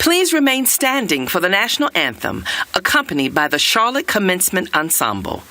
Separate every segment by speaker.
Speaker 1: Please remain standing for the national anthem, accompanied by the Charlotte Commencement Ensemble.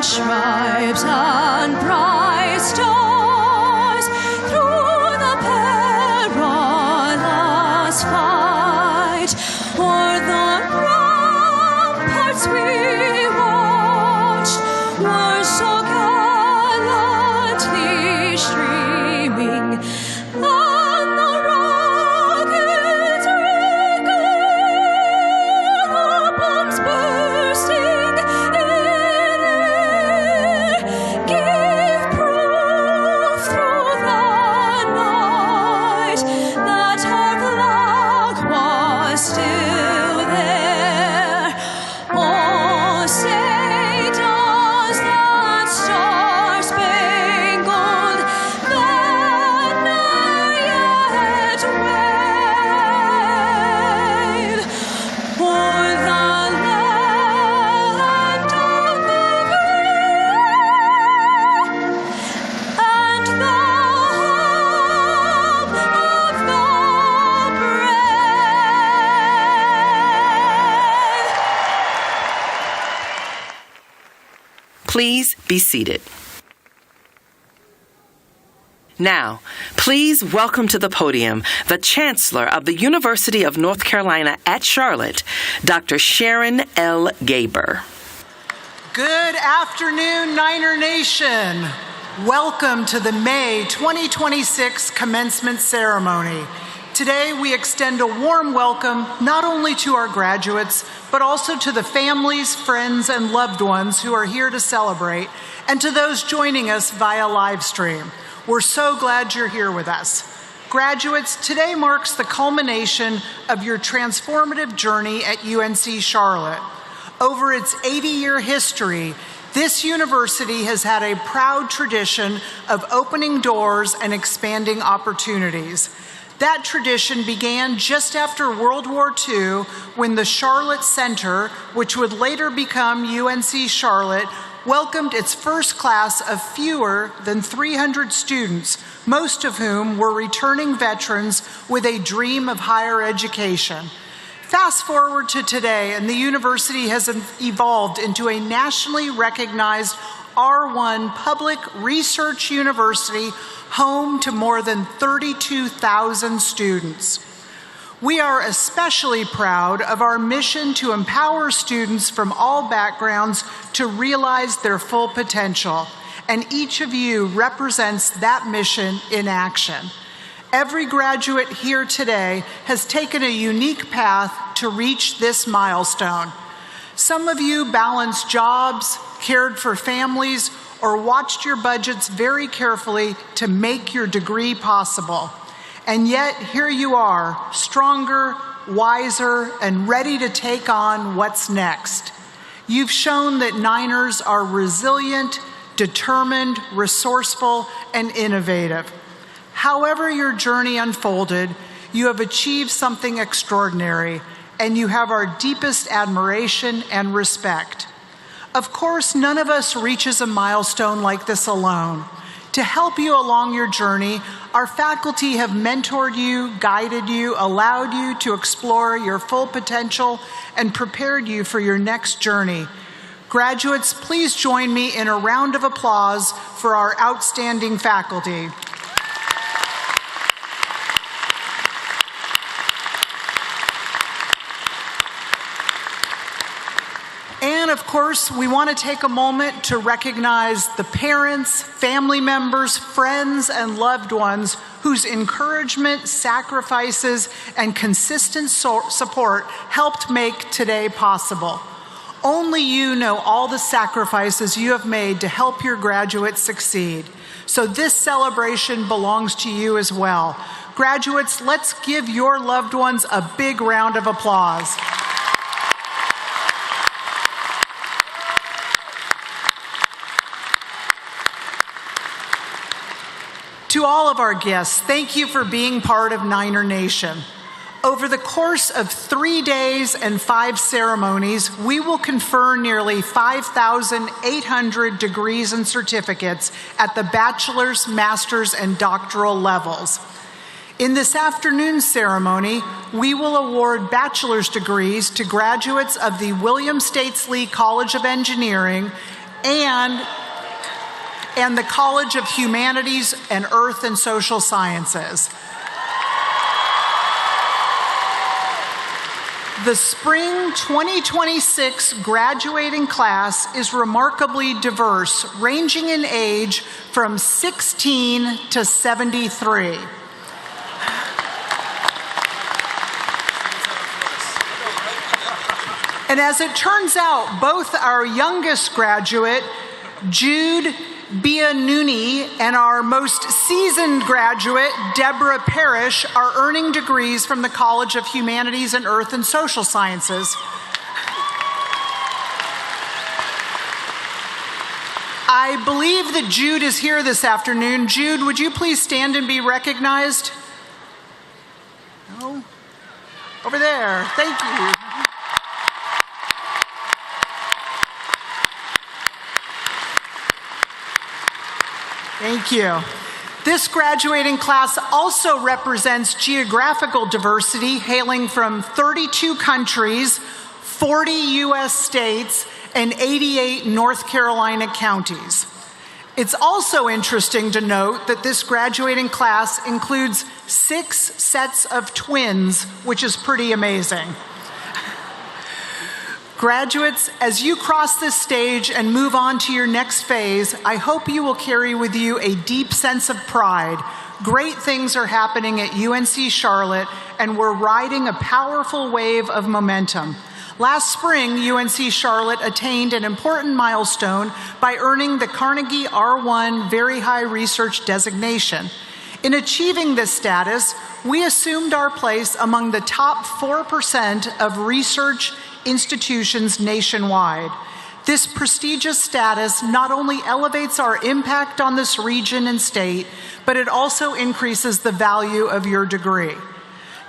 Speaker 2: Stripes and bright stars through the perilous fight, o'er the ramparts we watched were so gallantly streaming, and the rockets ringing, the bombs bursting in air, gave proof through the night that our flag was still there. Oh, say does that star-spangled banner yet wave o'er the land of the free and the home of the brave.
Speaker 1: Please be seated. Now, please welcome to the podium the Chancellor of the University of North Carolina at Charlotte, Dr. Sharon L. Gaber.
Speaker 3: Good afternoon, Niner Nation. Welcome to the May 2026 commencement ceremony. Today, we extend a warm welcome not only to our graduates, but also to the families, friends, and loved ones who are here to celebrate, and to those joining us via live stream. We're so glad you're here with us. Graduates, today marks the culmination of your transformative journey at UNC Charlotte. Over its 80-year history, this university has had a proud tradition of opening doors and expanding opportunities. That tradition began just after World War II when the Charlotte Center, which would later become UNC Charlotte, welcomed its first class of fewer than 300 students, most of whom were returning veterans with a dream of higher education. Fast forward to today, and the university has evolved into a nationally recognized R1 public research university, home to more than 32,000 students. We are especially proud of our mission to empower students from all backgrounds to realize their full potential, and each of you represents that mission in action. Every graduate here today has taken a unique path to reach this milestone. Some of you balanced jobs, cared for families, or watched your budgets very carefully to make your degree possible. And yet, here you are, stronger, wiser, and ready to take on what's next. You've shown that Niners are resilient, determined, resourceful, and innovative. However your journey unfolded, you have achieved something extraordinary, and you have our deepest admiration and respect. Of course, none of us reaches a milestone like this alone. To help you along your journey, our faculty have mentored you, guided you, allowed you to explore your full potential, and prepared you for your next journey. Graduates, please join me in a round of applause for our outstanding faculty. And of course, we want to take a moment to recognize the parents, family members, friends, and loved ones whose encouragement, sacrifices, and consistent support helped make today possible. Only you know all the sacrifices you have made to help your graduates succeed. So this celebration belongs to you as well. Graduates, let's give your loved ones a big round of applause. To all of our guests, thank you for being part of Niner Nation. Over the course of 3 days and 5 ceremonies, we will confer nearly 5,800 degrees and certificates at the bachelor's, master's, and doctoral levels. In this afternoon's ceremony, we will award bachelor's degrees to graduates of the William States Lee College of Engineering and the College of Humanities and Earth and Social Sciences. The spring 2026 graduating class is remarkably diverse, ranging in age from 16 to 73. And as it turns out, both our youngest graduate, Jude Bianuni, and our most seasoned graduate, Deborah Parrish, are earning degrees from the College of Humanities and Earth and Social Sciences. I believe that Jude is here this afternoon. Jude, would you please stand and be recognized? No? Over there. Thank you. Thank you. This graduating class also represents geographical diversity, hailing from 32 countries, 40 U.S. states, and 88 North Carolina counties. It's also interesting to note that this graduating class includes 6 sets of twins, which is pretty amazing. Graduates, as you cross this stage and move on to your next phase, I hope you will carry with you a deep sense of pride. Great things are happening at UNC Charlotte, and we're riding a powerful wave of momentum. Last spring, UNC Charlotte attained an important milestone by earning the Carnegie R1 Very High Research designation. In achieving this status, we assumed our place among the top 4% of research institutions nationwide. This prestigious status not only elevates our impact on this region and state, but it also increases the value of your degree.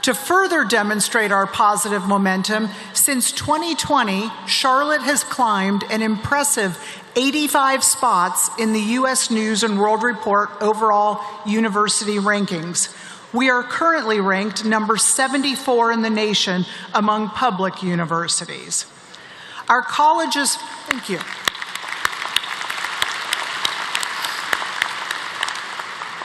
Speaker 3: To further demonstrate our positive momentum, since 2020, Charlotte has climbed an impressive 85 spots in the U.S. News and World Report overall university rankings. We are currently ranked number 74 in the nation among public universities. Our colleges, thank you.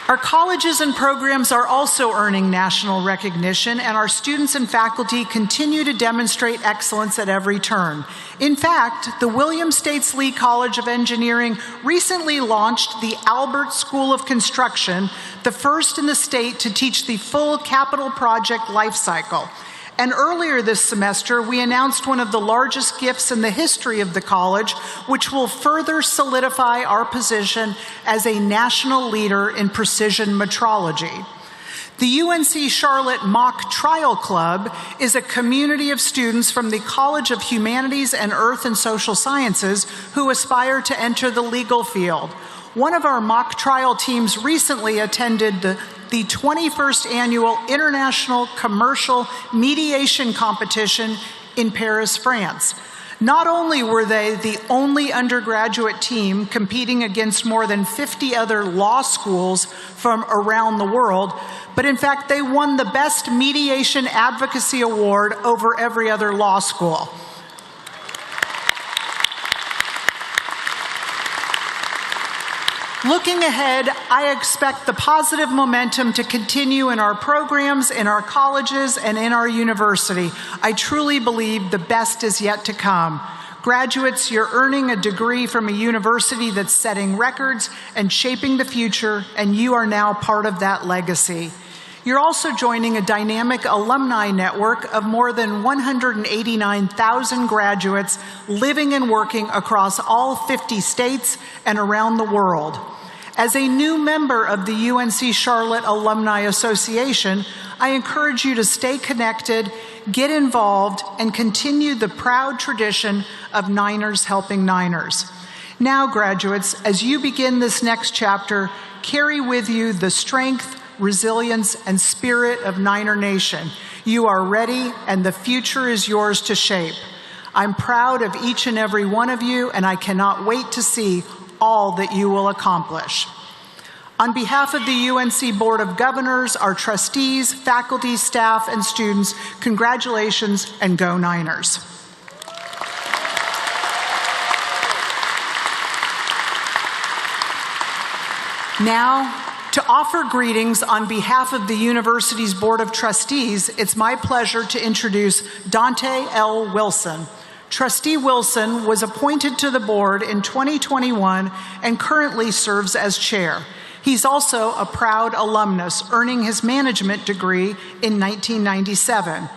Speaker 3: Our colleges and programs are also earning national recognition, and our students and faculty continue to demonstrate excellence at every turn. In fact, the William States Lee College of Engineering recently launched the Albert School of Construction, the first in the state to teach the full capital project life cycle. And earlier this semester, we announced one of the largest gifts in the history of the college, which will further solidify our position as a national leader in precision metrology. The UNC Charlotte Mock Trial Club is a community of students from the College of Humanities and Earth and Social Sciences who aspire to enter the legal field. One of our mock trial teams recently attended the 21st Annual International Commercial Mediation Competition in Paris, France. Not only were they the only undergraduate team competing against more than 50 other law schools from around the world, but in fact they won the Best Mediation Advocacy Award over every other law school. Looking ahead, I expect the positive momentum to continue in our programs, in our colleges, and in our university. I truly believe the best is yet to come. Graduates, you're earning a degree from a university that's setting records and shaping the future, and you are now part of that legacy. You're also joining a dynamic alumni network of more than 189,000 graduates living and working across all 50 states and around the world. As a new member of the UNC Charlotte Alumni Association, I encourage you to stay connected, get involved, and continue the proud tradition of Niners helping Niners. Now, graduates, as you begin this next chapter, carry with you the strength, resilience, and spirit of Niner Nation. You are ready, and the future is yours to shape. I'm proud of each and every one of you, and I cannot wait to see all that you will accomplish. On behalf of the UNC Board of Governors, our trustees, faculty, staff, and students, congratulations and go Niners. Now, to offer greetings on behalf of the university's Board of Trustees, it's my pleasure to introduce Dante L. Wilson. Trustee Wilson was appointed to the board in 2021 and currently serves as chair. He's also a proud alumnus, earning his management degree in 1997.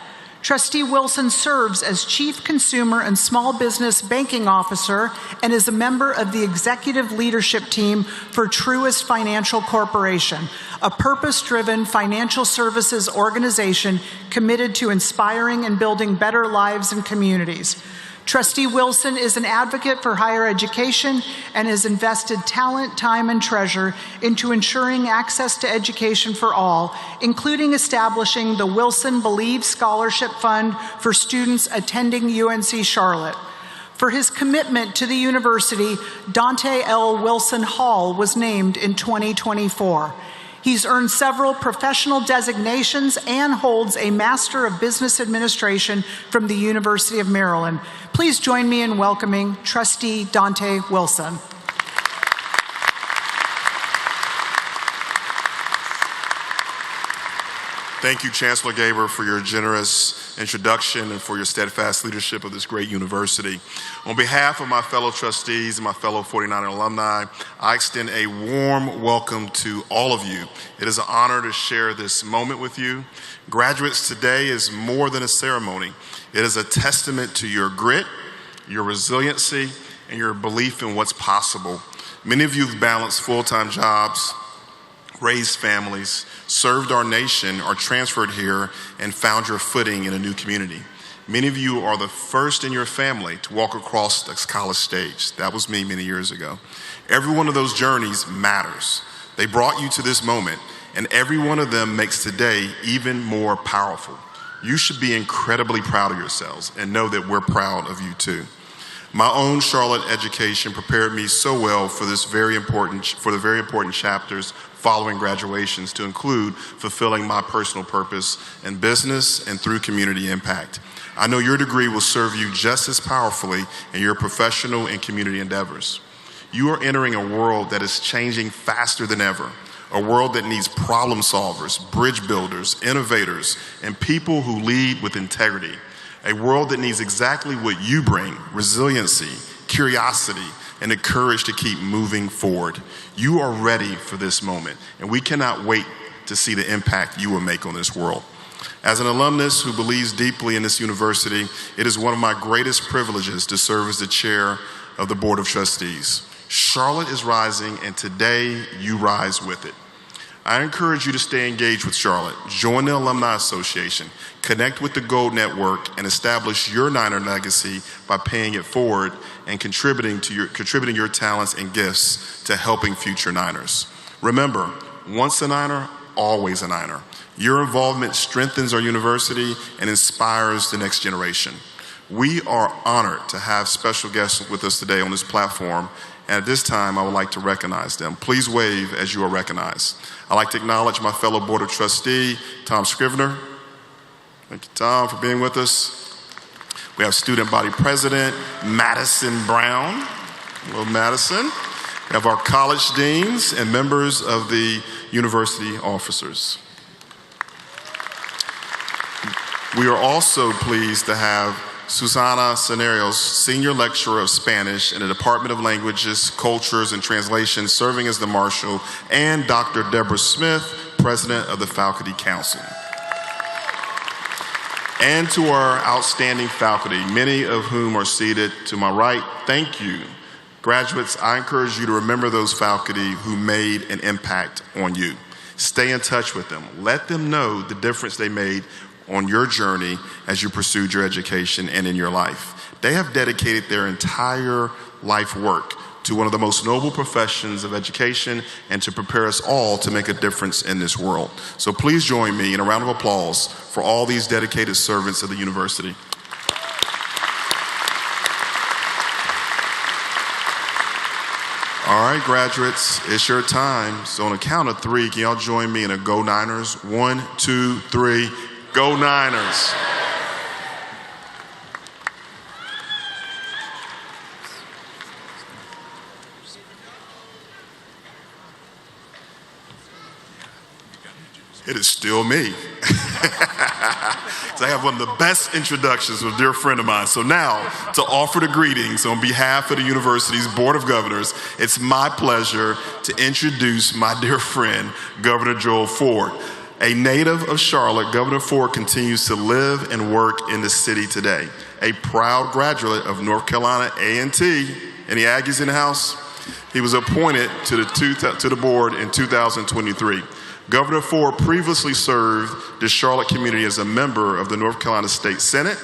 Speaker 3: Trustee Wilson serves as Chief Consumer and Small Business Banking Officer and is a member of the executive leadership team for Truist Financial Corporation, a purpose-driven financial services organization committed to inspiring and building better lives and communities. Trustee Wilson is an advocate for higher education and has invested talent, time, and treasure into ensuring access to education for all, including establishing the Wilson Believe Scholarship Fund for students attending UNC Charlotte. For his commitment to the university, Dante L. Wilson Hall was named in 2024. He's earned several professional designations and holds a Master of Business Administration from the University of Maryland. Please join me in welcoming Trustee Dante Wilson.
Speaker 4: Thank you, Chancellor Gaber, for your generous introduction and for your steadfast leadership of this great university. On behalf of my fellow trustees and my fellow 49er alumni, I extend a warm welcome to all of you. It is an honor to share this moment with you. Graduates, today is more than a ceremony. It is a testament to your grit, your resiliency, and your belief in what's possible. Many of you have balanced full-time jobs, raised families, served our nation, are transferred here, and found your footing in a new community. Many of you are the first in your family to walk across the college stage. That was me many years ago. Every one of those journeys matters. They brought you to this moment, and every one of them makes today even more powerful. You should be incredibly proud of yourselves and know that we're proud of you too. My own Charlotte education prepared me so well for the very important chapters following graduations, to include fulfilling my personal purpose in business and through community impact. I know your degree will serve you just as powerfully in your professional and community endeavors. You are entering a world that is changing faster than ever, a world that needs problem solvers, bridge builders, innovators, and people who lead with integrity. A world that needs exactly what you bring: resiliency, curiosity, and the courage to keep moving forward. You are ready for this moment, and we cannot wait to see the impact you will make on this world. As an alumnus who believes deeply in this university, it is one of my greatest privileges to serve as the chair of the Board of Trustees. Charlotte is rising, and today you rise with it. I encourage you to stay engaged with Charlotte. Join the Alumni Association, connect with the Gold Network, and establish your Niner legacy by paying it forward and contributing your talents and gifts to helping future Niners. Remember, once a Niner, always a Niner. Your involvement strengthens our university and inspires the next generation. We are honored to have special guests with us today on this platform, and at this time, I would like to recognize them. Please wave as you are recognized. I'd like to acknowledge my fellow Board of Trustee, Tom Scrivener. Thank you, Tom, for being with us. We have Student Body President, Madison Brown. Hello, Madison. We have our college deans and members of the university officers. We are also pleased to have Susana Cenarios, Senior Lecturer of Spanish in the Department of Languages, Cultures, and Translation, serving as the Marshal, and Dr. Deborah Smith, President of the Faculty Council. And to our outstanding faculty, many of whom are seated to my right, thank you. Graduates, I encourage you to remember those faculty who made an impact on you. Stay in touch with them. Let them know the difference they made on your journey as you pursued your education and in your life. They have dedicated their entire life work to one of the most noble professions of education and to prepare us all to make a difference in this world. So please join me in a round of applause for all these dedicated servants of the university. All right, graduates, it's your time. So on a count of three, can y'all join me in a Go Niners? 1, 2, 3, Go Niners. It is still me. So I have one of the best introductions with a dear friend of mine. So now, to offer the greetings on behalf of the university's Board of Governors, it's my pleasure to introduce my dear friend, Governor Joel Ford. A native of Charlotte, Governor Ford continues to live and work in the city today. A proud graduate of North Carolina A&T. Any Aggies in the house? He was appointed to the board in 2023. Governor Ford previously served the Charlotte community as a member of the North Carolina State Senate.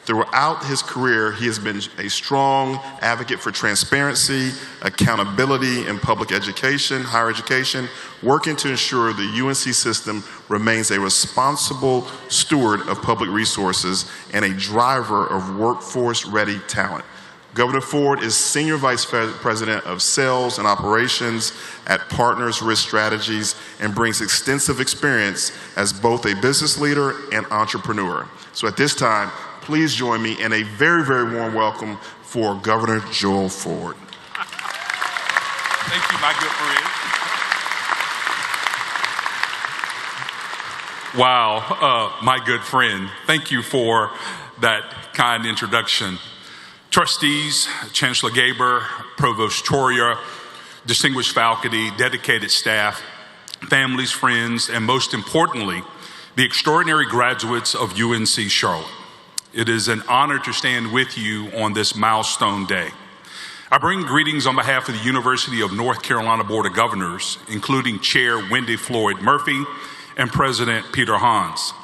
Speaker 4: Throughout his career, he has been a strong advocate for transparency, accountability in public education, higher education, working to ensure the UNC system remains a responsible steward of public resources and a driver of workforce-ready talent. Governor Ford is Senior Vice President of Sales and Operations at Partners Risk Strategies and brings extensive experience as both a business leader and entrepreneur. So at this time, please join me in a very, very warm welcome for Governor Joel Ford.
Speaker 5: Thank you, my good friend. Wow, my good friend. Thank you for that kind introduction. Trustees, Chancellor Gaber, Provost Choria, distinguished faculty, dedicated staff, families, friends, and most importantly, the extraordinary graduates of UNC Charlotte. It is an honor to stand with you on this milestone day. I bring greetings on behalf of the University of North Carolina Board of Governors, including Chair Wendy Floyd Murphy and President Peter Hans.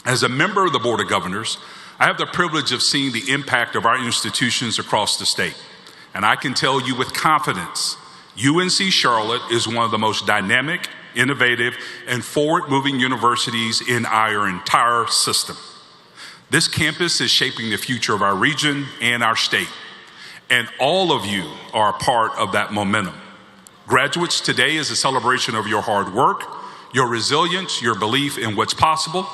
Speaker 5: As a member of the Board of Governors, I have the privilege of seeing the impact of our institutions across the state. And I can tell you with confidence, UNC Charlotte is one of the most dynamic, innovative, and forward-moving universities in our entire system. This campus is shaping the future of our region and our state. And all of you are a part of that momentum. Graduates, today is a celebration of your hard work, your resilience, your belief in what's possible.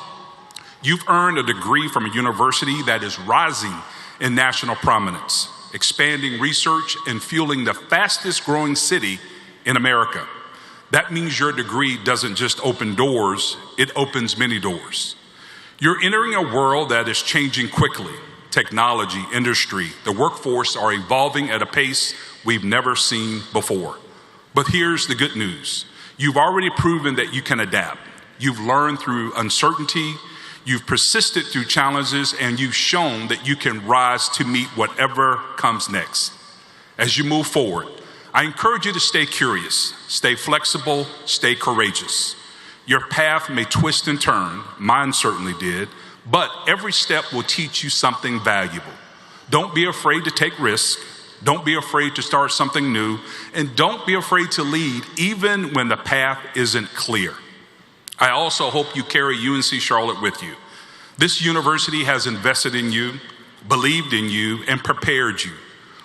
Speaker 5: You've earned a degree from a university that is rising in national prominence, expanding research and fueling the fastest growing city in America. That means your degree doesn't just open doors, it opens many doors. You're entering a world that is changing quickly. Technology, industry, the workforce are evolving at a pace we've never seen before. But here's the good news. You've already proven that you can adapt. You've learned through uncertainty. You've persisted through challenges, and you've shown that you can rise to meet whatever comes next. As you move forward, I encourage you to stay curious, stay flexible, stay courageous. Your path may twist and turn, mine certainly did, but every step will teach you something valuable. Don't be afraid to take risks. Don't be afraid to start something new, and don't be afraid to lead even when the path isn't clear. I also hope you carry UNC Charlotte with you. This university has invested in you, believed in you, and prepared you.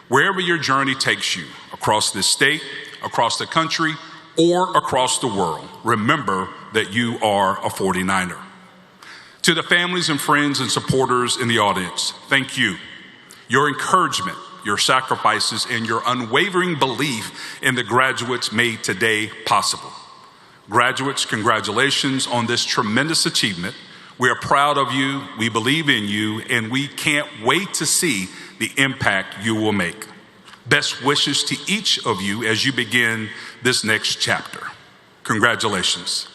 Speaker 5: Wherever your journey takes you, across this state, across the country, or across the world, remember that you are a 49er. To the families and friends and supporters in the audience, thank you. Your encouragement, your sacrifices, and your unwavering belief in the graduates made today possible. Graduates, congratulations on this tremendous achievement. We are proud of you, we believe in you, and we can't wait to see the impact you will make. Best wishes to each of you as you begin this next chapter. Congratulations.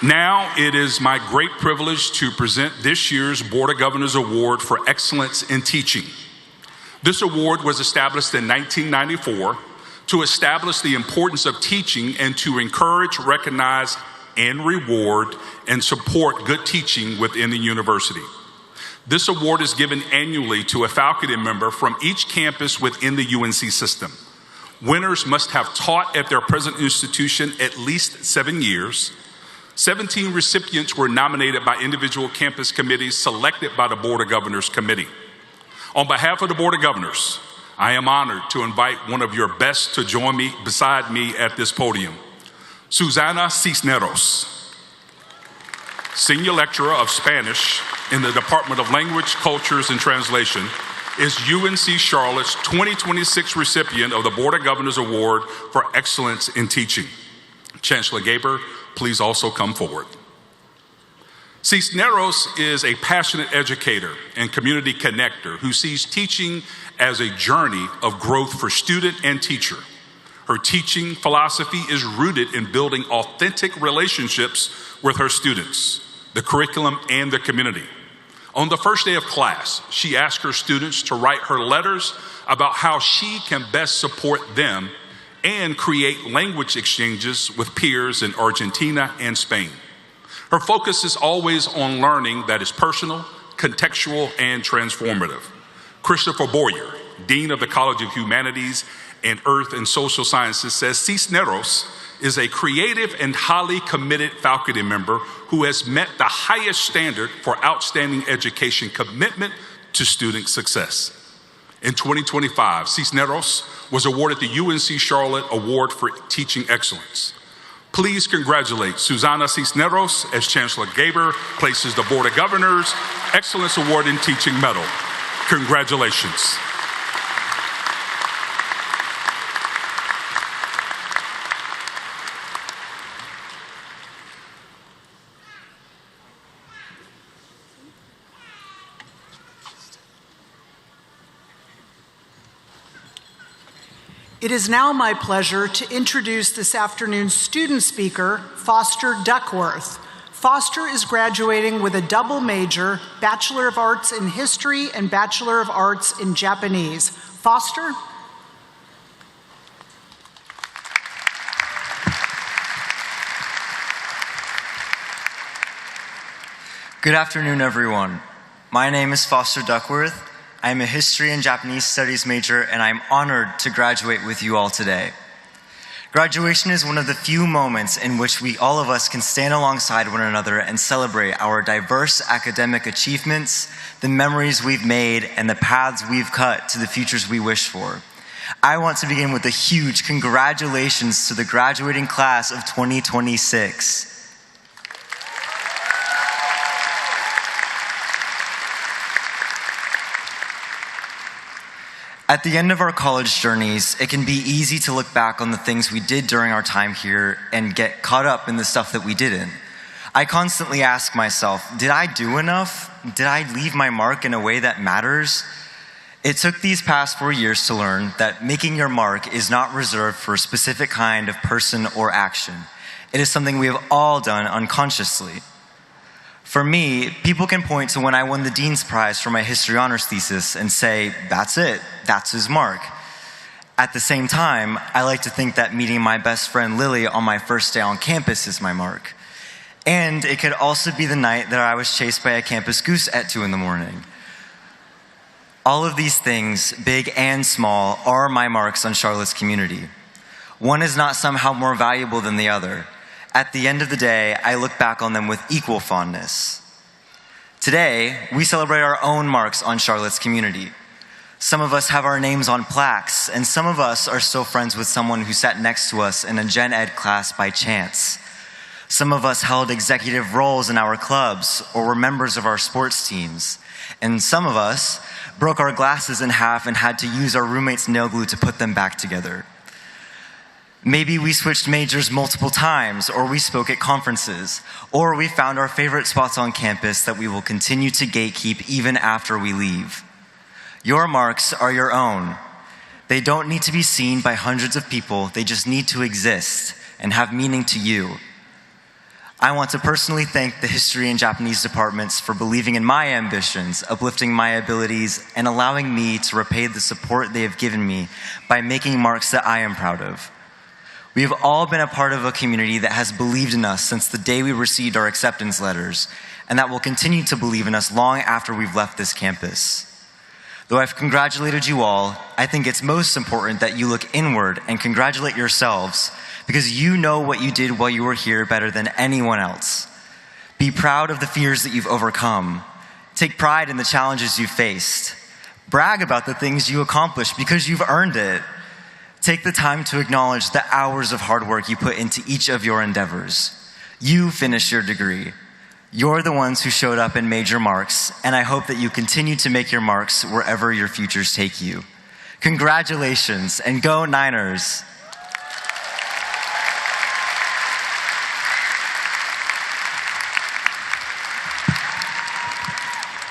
Speaker 5: Now it is my great privilege to present this year's Board of Governors Award for Excellence in Teaching. This award was established in 1994 to establish the importance of teaching and to encourage, recognize, and reward and support good teaching within the university. This award is given annually to a faculty member from each campus within the UNC system. Winners must have taught at their present institution at least 7 years. 17 recipients were nominated by individual campus committees selected by the Board of Governors Committee. On behalf of the Board of Governors, I am honored to invite one of your best to join me beside me at this podium. Susana Cisneros, Senior Lecturer of Spanish in the Department of Language, Cultures, and Translation, is UNC Charlotte's 2026 recipient of the Board of Governors Award for Excellence in Teaching. Chancellor Gaber, please also come forward. Cisneros is a passionate educator and community connector who sees teaching as a journey of growth for student and teacher. Her teaching philosophy is rooted in building authentic relationships with her students, the curriculum, and the community. On the first day of class, she asked her students to write her letters about how she can best support them and create language exchanges with peers in Argentina and Spain. Her focus is always on learning that is personal, contextual, and transformative. Christopher Boyer, Dean of the College of Humanities and Earth and Social Sciences, says Cisneros is a creative and highly committed faculty member who has met the highest standard for outstanding education commitment to student success. In 2025, Cisneros was awarded the UNC Charlotte Award for Teaching Excellence. Please congratulate Susana Cisneros as Chancellor Gaber places the Board of Governors Excellence Award in Teaching Medal. Congratulations.
Speaker 3: It is now my pleasure to introduce this afternoon's student speaker, Foster Duckworth. Foster is graduating with a double major, Bachelor of Arts in History and Bachelor of Arts in Japanese. Foster?
Speaker 6: Good afternoon, everyone. My name is Foster Duckworth. I'm a History and Japanese Studies major, and I'm honored to graduate with you all today. Graduation is one of the few moments in which all of us can stand alongside one another and celebrate our diverse academic achievements, the memories we've made, and the paths we've cut to the futures we wish for. I want to begin with a huge congratulations to the graduating class of 2026. At the end of our college journeys, it can be easy to look back on the things we did during our time here and get caught up in the stuff that we didn't. I constantly ask myself, did I do enough? Did I leave my mark in a way that matters? It took these past 4 years to learn that making your mark is not reserved for a specific kind of person or action. It is something we have all done unconsciously. For me, people can point to when I won the Dean's Prize for my history honors thesis and say, that's it, that's his mark. At the same time, I like to think that meeting my best friend Lily on my first day on campus is my mark. And it could also be the night that I was chased by a campus goose at 2 in the morning. All of these things, big and small, are my marks on Charlotte's community. One is not somehow more valuable than the other. At the end of the day, I look back on them with equal fondness. Today, we celebrate our own marks on Charlotte's community. Some of us have our names on plaques, and some of us are still friends with someone who sat next to us in a gen ed class by chance. Some of us held executive roles in our clubs or were members of our sports teams. And some of us broke our glasses in half and had to use our roommate's nail glue to put them back together. Maybe we switched majors multiple times, or we spoke at conferences, or we found our favorite spots on campus that we will continue to gatekeep even after we leave. Your marks are your own. They don't need to be seen by hundreds of people. They just need to exist and have meaning to you. I want to personally thank the History and Japanese departments for believing in my ambitions, uplifting my abilities, and allowing me to repay the support they have given me by making marks that I am proud of. We have all been a part of a community that has believed in us since the day we received our acceptance letters, and that will continue to believe in us long after we've left this campus. Though I've congratulated you all, I think it's most important that you look inward and congratulate yourselves, because you know what you did while you were here better than anyone else. Be proud of the fears that you've overcome. Take pride in the challenges you've faced. Brag about the things you accomplished because you've earned it. Take the time to acknowledge the hours of hard work you put into each of your endeavors. You finished your degree. You're the ones who showed up and made your marks, and I hope that you continue to make your marks wherever your futures take you. Congratulations, and go Niners!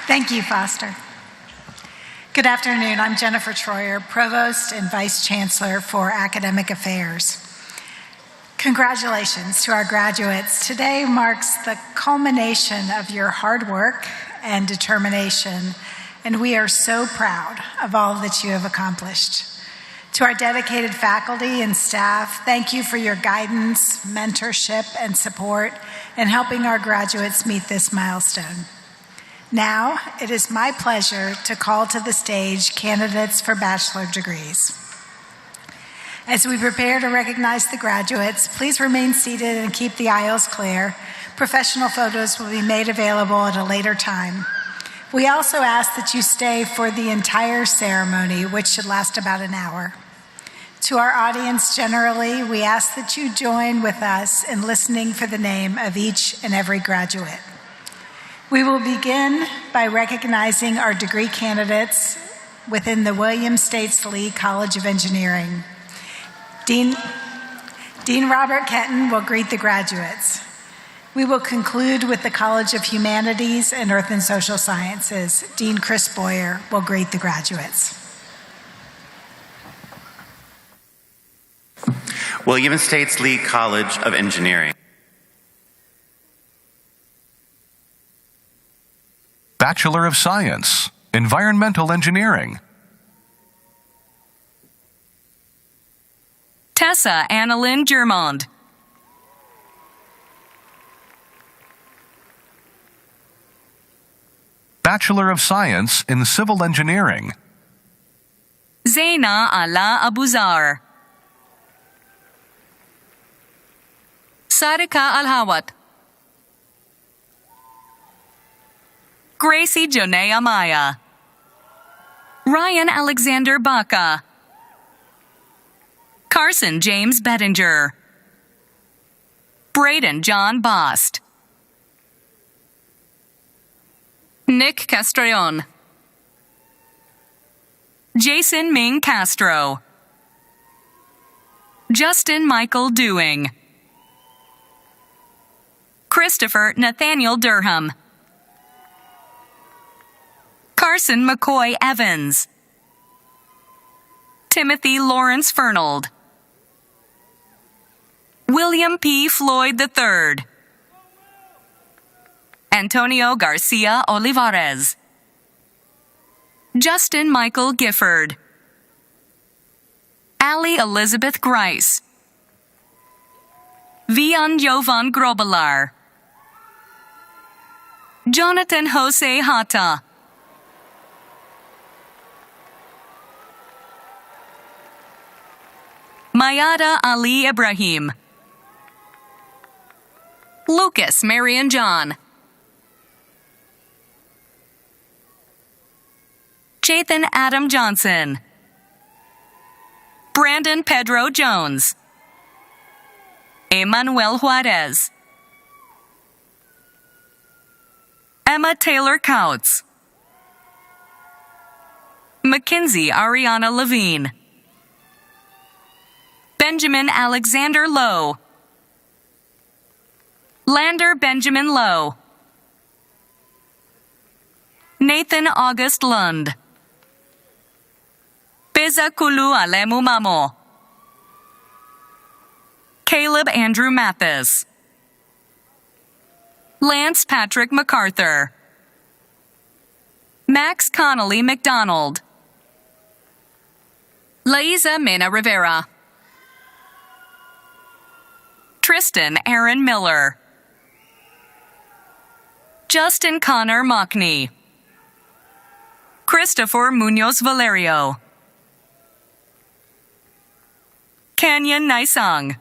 Speaker 7: Thank you, Foster. Good afternoon. I'm Jennifer Troyer, Provost and Vice Chancellor for Academic Affairs. Congratulations to our graduates. Today marks the culmination of your hard work and determination, and we are so proud of all that you have accomplished. To our dedicated faculty and staff, thank you for your guidance, mentorship, and support in helping our graduates meet this milestone. Now, it is my pleasure to call to the stage candidates for bachelor degrees. As we prepare to recognize the graduates, please remain seated and keep the aisles clear. Professional photos will be made available at a later time. We also ask that you stay for the entire ceremony, which should last about an hour. To our audience generally, we ask that you join with us in listening for the name of each and every graduate. We will begin by recognizing our degree candidates within the William States Lee College of Engineering. Dean Robert Kenton will greet the graduates. We will conclude with the College of Humanities and Earth and Social Sciences. Dean Chris Boyer will greet the graduates.
Speaker 8: William States Lee College of Engineering.
Speaker 9: Bachelor of Science, Environmental Engineering.
Speaker 10: Tessa Annalyn Germond.
Speaker 9: Bachelor of Science in Civil Engineering.
Speaker 10: Zaina Ala Abuzar. Sarika Alhawat. Gracie Jonea Amaya. Ryan Alexander Baca. Carson James Bettinger. Braden John Bost. Nick Castrillon. Jason Ming Castro. Justin Michael Dewing. Christopher Nathaniel Durham. Carson McCoy Evans. Timothy Lawrence Fernald. William P. Floyd III. Antonio Garcia Olivares. Justin Michael Gifford. Allie Elizabeth Grice. Vian Jovan Grobelar. Jonathan Jose Hata. Mayada Ali Ibrahim. Lucas Marion John. Jathan Adam Johnson. Brandon Pedro Jones. Emmanuel Juarez. Emma Taylor Couts. Mackenzie Ariana Levine. Benjamin Alexander Lowe. Lander Benjamin Lowe. Nathan August Lund. Beza Kulu Alemu Mamo. Caleb Andrew Mathis. Lance Patrick MacArthur, Max Connolly McDonald, Laiza Mena Rivera, Tristan Aaron Miller, Justin Connor Mockney, Christopher Munoz Valerio, Canyon Naisang,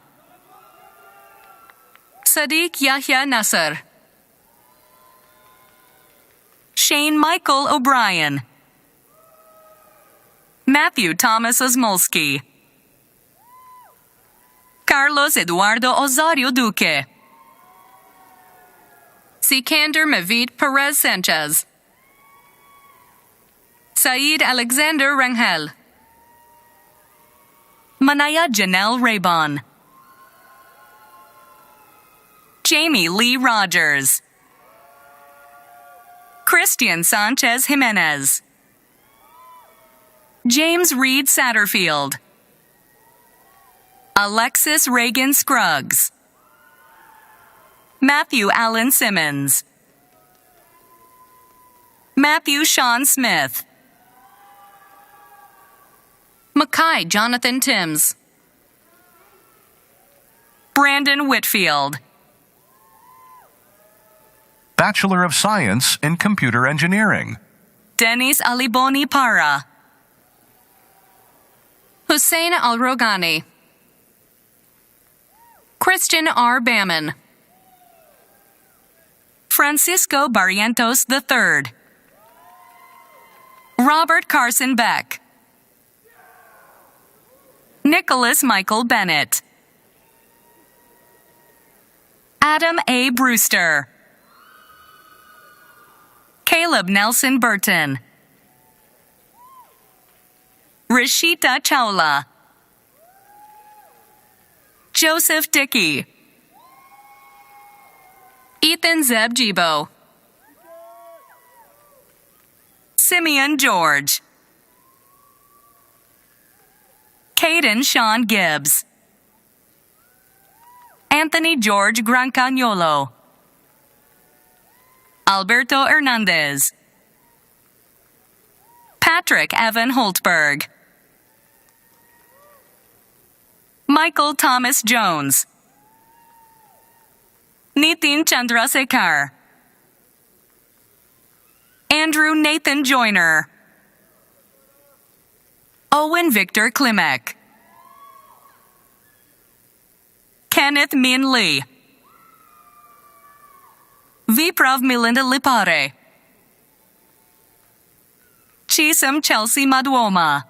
Speaker 10: Sadiq Yahya Nasser, Shane Michael O'Brien, Matthew Thomas Osmolsky, Carlos Eduardo Osorio Duque, Sikander Mavid Perez Sanchez, Saeed Alexander Rangel, Manaya Janelle Raybon, Jamie Lee Rogers, Christian Sanchez Jimenez, James Reed Satterfield, Alexis Reagan Scruggs, Matthew Allen Simmons, Matthew Sean Smith, Mackay Jonathan Timms, Brandon Whitfield,
Speaker 9: Bachelor of Science in Computer Engineering.
Speaker 10: Dennis Aliboni Para, Hussein Al-Rogani, Christian R. Baman, Francisco Barrientos III, Robert Carson Beck, Nicholas Michael Bennett, Adam A. Brewster, Caleb Nelson Burton, Rishita Chawla, Joseph Dickey, Ethan Zeb Jibo, Simeon George, Caden Sean Gibbs, Anthony George Grancagnolo, Alberto Hernandez, Patrick Evan Holtberg, Michael Thomas Jones, Nitin Chandrasekhar, Andrew Nathan Joyner, Owen Victor Klimek, Kenneth Min Lee, Viprav Melinda Lipare, Chisam Chelsea Madwoma,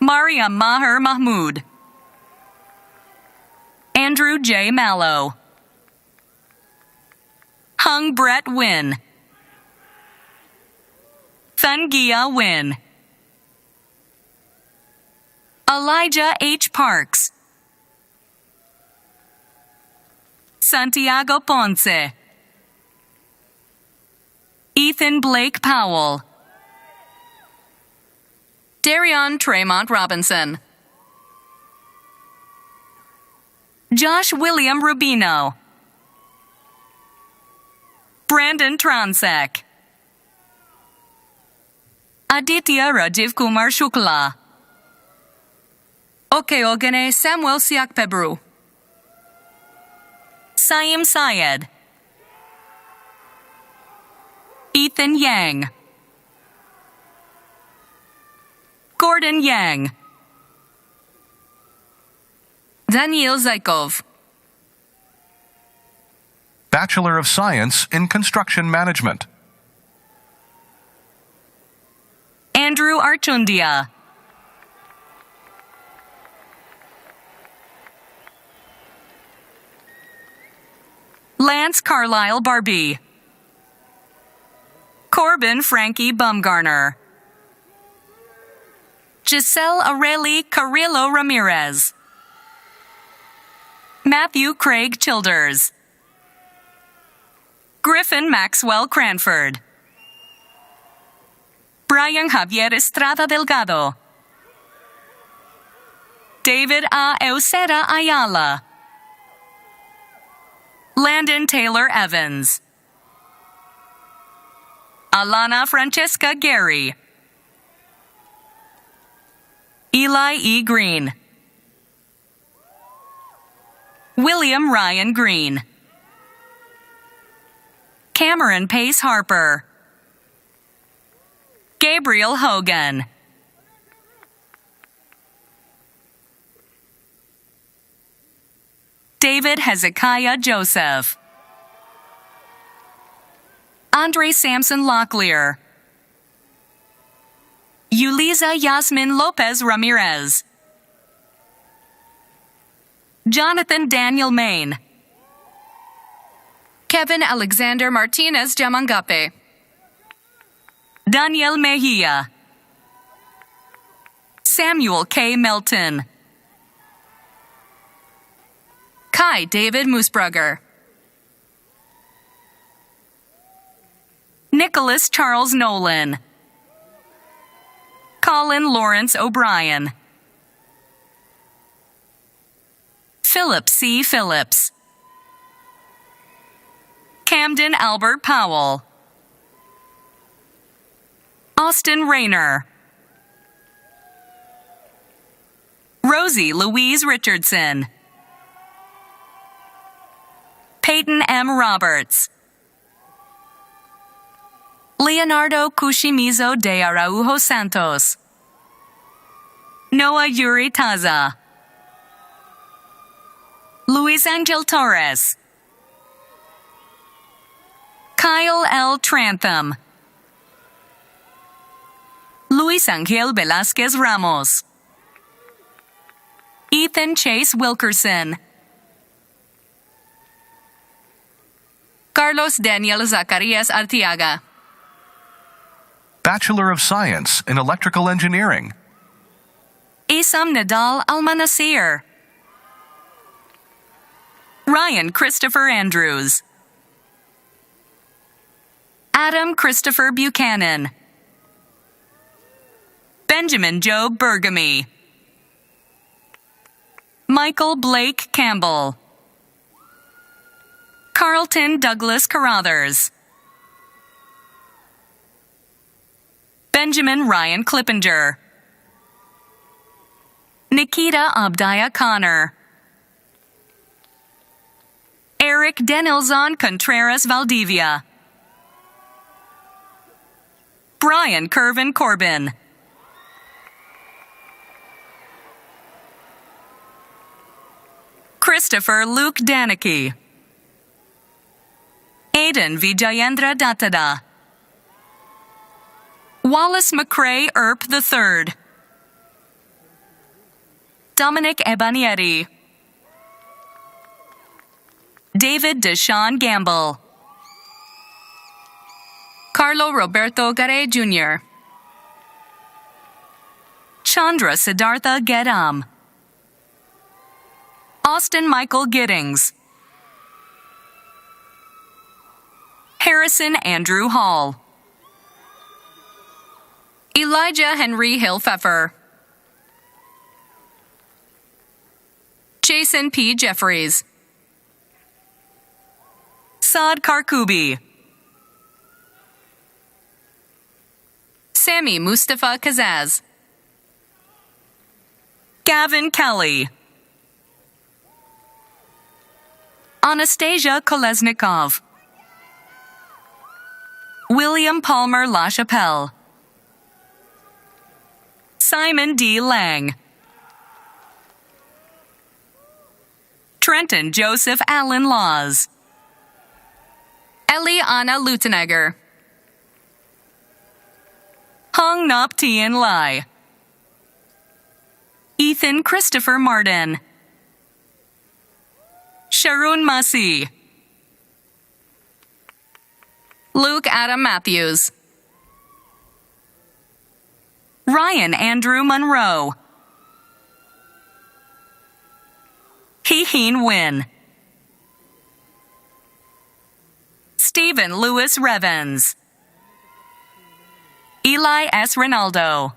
Speaker 10: Mariam Maher Mahmood, Andrew J. Mallow, Hung Brett Wynn, Thungia Wynn, Elijah H. Parks, Santiago Ponce, Ethan Blake Powell, Darion Tremont Robinson, Josh William Rubino, Brandon Transek, Aditya Rajiv Kumar Shukla, Okeogene Samuel Siakpebru, Saim Syed, Ethan Yang, Gordon Yang, Daniil Zaykov,
Speaker 9: Bachelor of Science in Construction Management.
Speaker 10: Andrew Archundia, Lance Carlisle Barbie, Corbin Frankie Bumgarner, Giselle Aureli Carrillo Ramirez, Matthew Craig Childers, Griffin Maxwell Cranford, Brian Javier Estrada Delgado, David A. Eusera Ayala, Landon Taylor Evans. Alana Francesca Gary. Eli E. Green. William Ryan Green. Cameron Pace Harper. Gabriel Hogan. David Hezekiah Joseph. Andre Sampson Locklear. Yulisa Yasmin Lopez Ramirez. Jonathan Daniel Main.
Speaker 11: Kevin Alexander Martinez Jamangape.
Speaker 10: Daniel Mejia. Samuel K. Melton.
Speaker 11: Kai David Moosbrugger.
Speaker 10: Nicholas Charles Nolan. Colin Lawrence O'Brien. Philip C. Phillips. Camden Albert Powell. Austin Rayner. Rosie Louise Richardson. Peyton M. Roberts. Leonardo Kushimizo de Araujo Santos. Noah Yuri Taza. Luis Angel Torres. Kyle L. Trantham. Luis Angel Velasquez Ramos. Ethan Chase Wilkerson.
Speaker 11: Carlos Daniel Zacarias Artiaga.
Speaker 9: Bachelor of Science in Electrical Engineering.
Speaker 10: Isam Nadal Almanasir. Ryan Christopher Andrews. Adam Christopher Buchanan. Benjamin Job Bergamy. Michael Blake Campbell. Carlton Douglas Carruthers. Benjamin Ryan Clippinger. Nikita Abdiah Connor. Eric Denilzon Contreras Valdivia. Brian Curvin Corbin. Christopher Luke Danicki. Aiden Vijayendra Dattada. Wallace McCrae Earp III. Dominic Ebanieri. David Deshawn Gamble.
Speaker 11: Carlo Roberto Garay Jr.
Speaker 10: Chandra Siddhartha Gedam. Austin Michael Giddings. Harrison Andrew Hall.
Speaker 11: Elijah Henry Hill Pfeffer. Jason P. Jeffries.
Speaker 10: Saad Karkubi.
Speaker 11: Sammy Mustafa Kazaz.
Speaker 10: Gavin Kelly. Anastasia Kolesnikov. William Palmer LaChapelle. Simon D. Lang. Trenton Joseph Allen Laws.
Speaker 11: Eliana Lutenegger.
Speaker 10: Hong Nop Tien Lai. Ethan Christopher Martin. Sharon Masi.
Speaker 11: Luke Adam Matthews.
Speaker 10: Ryan Andrew Monroe. Hee-Heen Nguyen. Stephen Lewis Revens. Eli S. Ronaldo.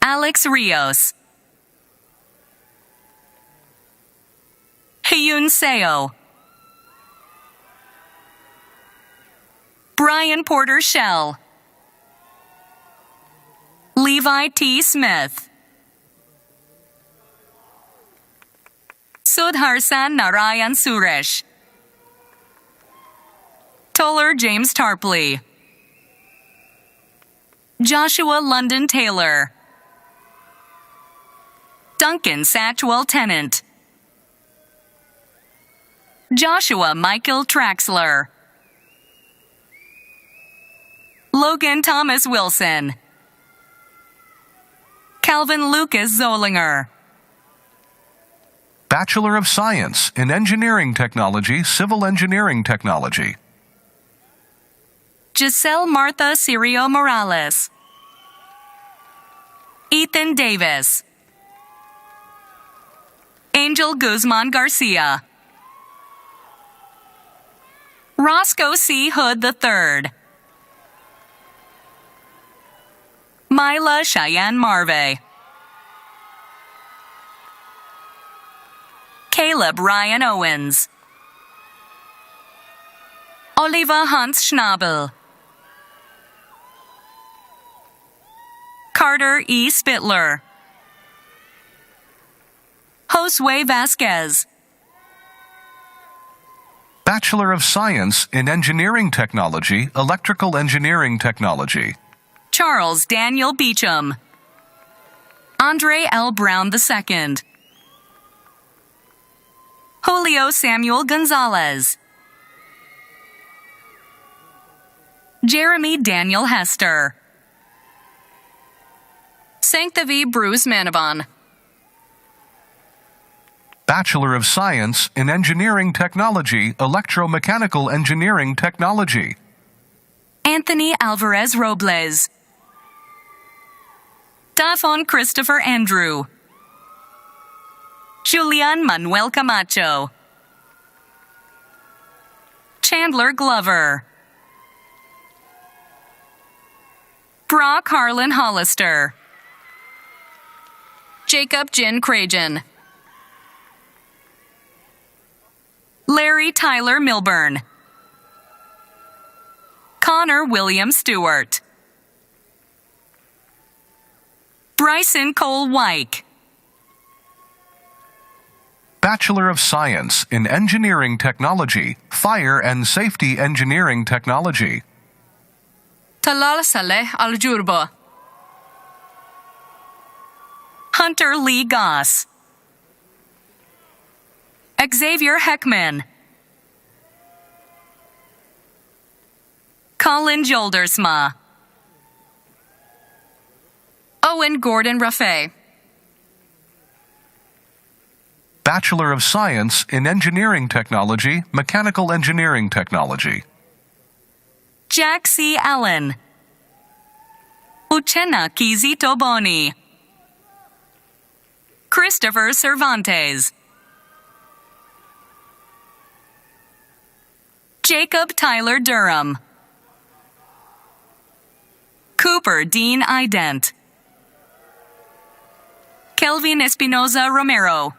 Speaker 10: Alex Rios. Hyun Seo, Brian Porter Shell, Levi T. Smith, Sudharsan Narayan Suresh, Toller James Tarpley, Joshua London Taylor, Duncan Satchwell Tennant, Joshua Michael Traxler, Logan Thomas Wilson, Calvin Lucas Zollinger,
Speaker 9: Bachelor of Science in Engineering Technology, Civil Engineering Technology.
Speaker 10: Giselle Martha Cirio Morales, Ethan Davis, Angel Guzman Garcia, Roscoe C. Hood III, Mila Cheyenne Marve, Caleb Ryan Owens, Oliva Hans Schnabel, Carter E. Spittler, Josue Vasquez,
Speaker 9: Bachelor of Science in Engineering Technology, Electrical Engineering Technology.
Speaker 10: Charles Daniel Beecham, Andre L. Brown II, Julio Samuel Gonzalez, Jeremy Daniel Hester,
Speaker 11: Sancthavi Bruce Manavon,
Speaker 9: Bachelor of Science in Engineering Technology, Electromechanical Engineering Technology.
Speaker 10: Anthony Alvarez Robles, Dafon Christopher Andrew, Julian Manuel Camacho, Chandler Glover, Brock Harlan Hollister,
Speaker 11: Jacob Jin Cragen,
Speaker 10: Larry Tyler Milburn, Connor William Stewart, Bryson Cole Wyke,
Speaker 9: Bachelor of Science in Engineering Technology, Fire and Safety Engineering Technology.
Speaker 11: Talal Saleh Al-Jurba,
Speaker 10: Hunter Lee Goss, Xavier Heckman, Colin Joldersma,
Speaker 11: Owen Gordon Raffay,
Speaker 9: Bachelor of Science in Engineering Technology, Mechanical Engineering Technology.
Speaker 10: Jack C. Allen, Uchenna Kizito Boni, Christopher Cervantes, Jacob Tyler Durham, Cooper Dean Ident, Kelvin Espinoza Romero,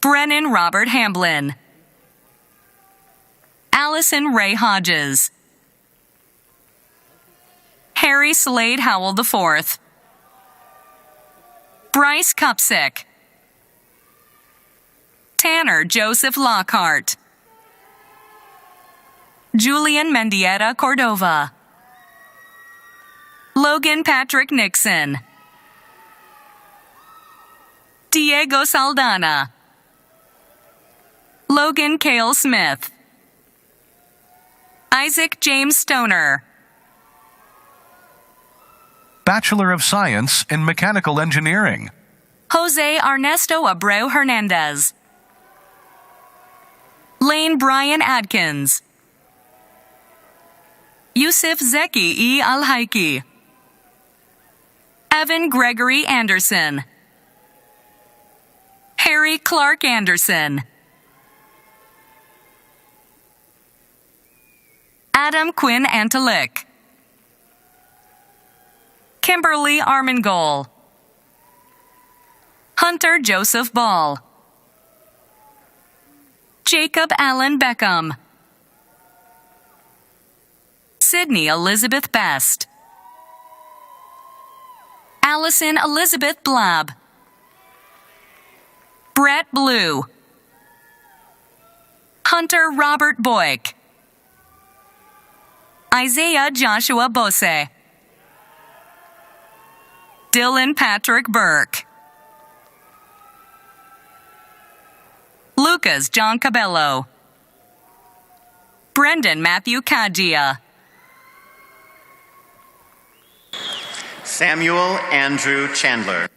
Speaker 10: Brennan Robert Hamblin, Allison Ray Hodges, Harry Slade Howell IV, Bryce Kupsick, Tanner Joseph Lockhart, Julian Mendieta Cordova, Logan Patrick Nixon, Diego Saldana, Logan Cale Smith, Isaac James Stoner,
Speaker 9: Bachelor of Science in Mechanical Engineering.
Speaker 10: Jose Ernesto Abreu Hernandez, Lane Brian Adkins, Yusuf Zeki E. Al-Haiki, Evan Gregory Anderson, Harry Clark Anderson, Adam Quinn Antalik, Kimberly Armengol, Hunter Joseph Ball, Jacob Allen Beckham, Sydney Elizabeth Best, Allison Elizabeth Blab, Brett Blue, Hunter Robert Boyk, Isaiah Joshua Bose, Dylan Patrick Burke, Lucas John Cabello, Brendan Matthew Kagia,
Speaker 8: Samuel Andrew Chandler,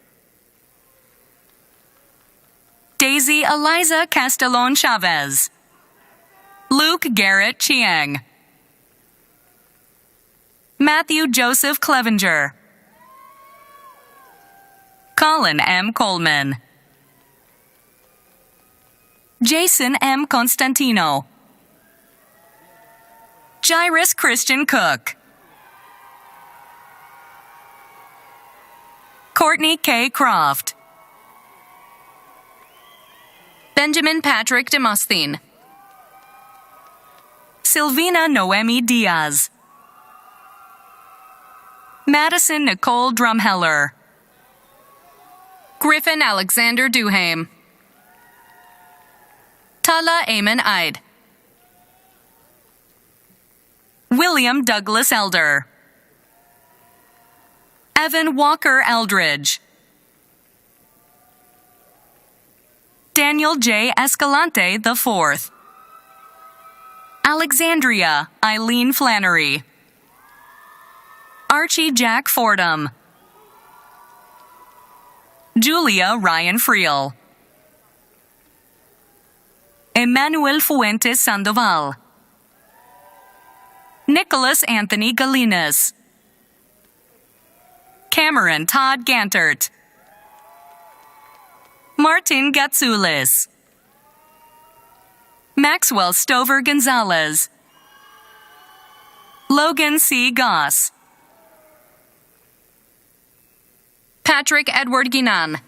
Speaker 10: Daisy Eliza Castellon Chavez, Luke Garrett Chiang, Matthew Joseph Clevenger, Colin M. Coleman, Jason M. Constantino, Jairus Christian Cook, Courtney K. Croft,
Speaker 11: Benjamin Patrick Demosthene,
Speaker 10: Silvina Noemi Diaz, Madison Nicole Drumheller,
Speaker 11: Griffin Alexander Duhame, Tala Eamon Eid,
Speaker 10: William Douglas Elder, Evan Walker Eldridge, Daniel J. Escalante IV, Alexandria Eileen Flannery, Archie Jack Fordham, Julia Ryan Friel, Emmanuel Fuentes Sandoval, Nicholas Anthony Galinas, Cameron Todd Gantert, Martin Gatsoulis, Maxwell Stover Gonzalez, Logan C. Goss,
Speaker 11: Patrick Edward Guinan,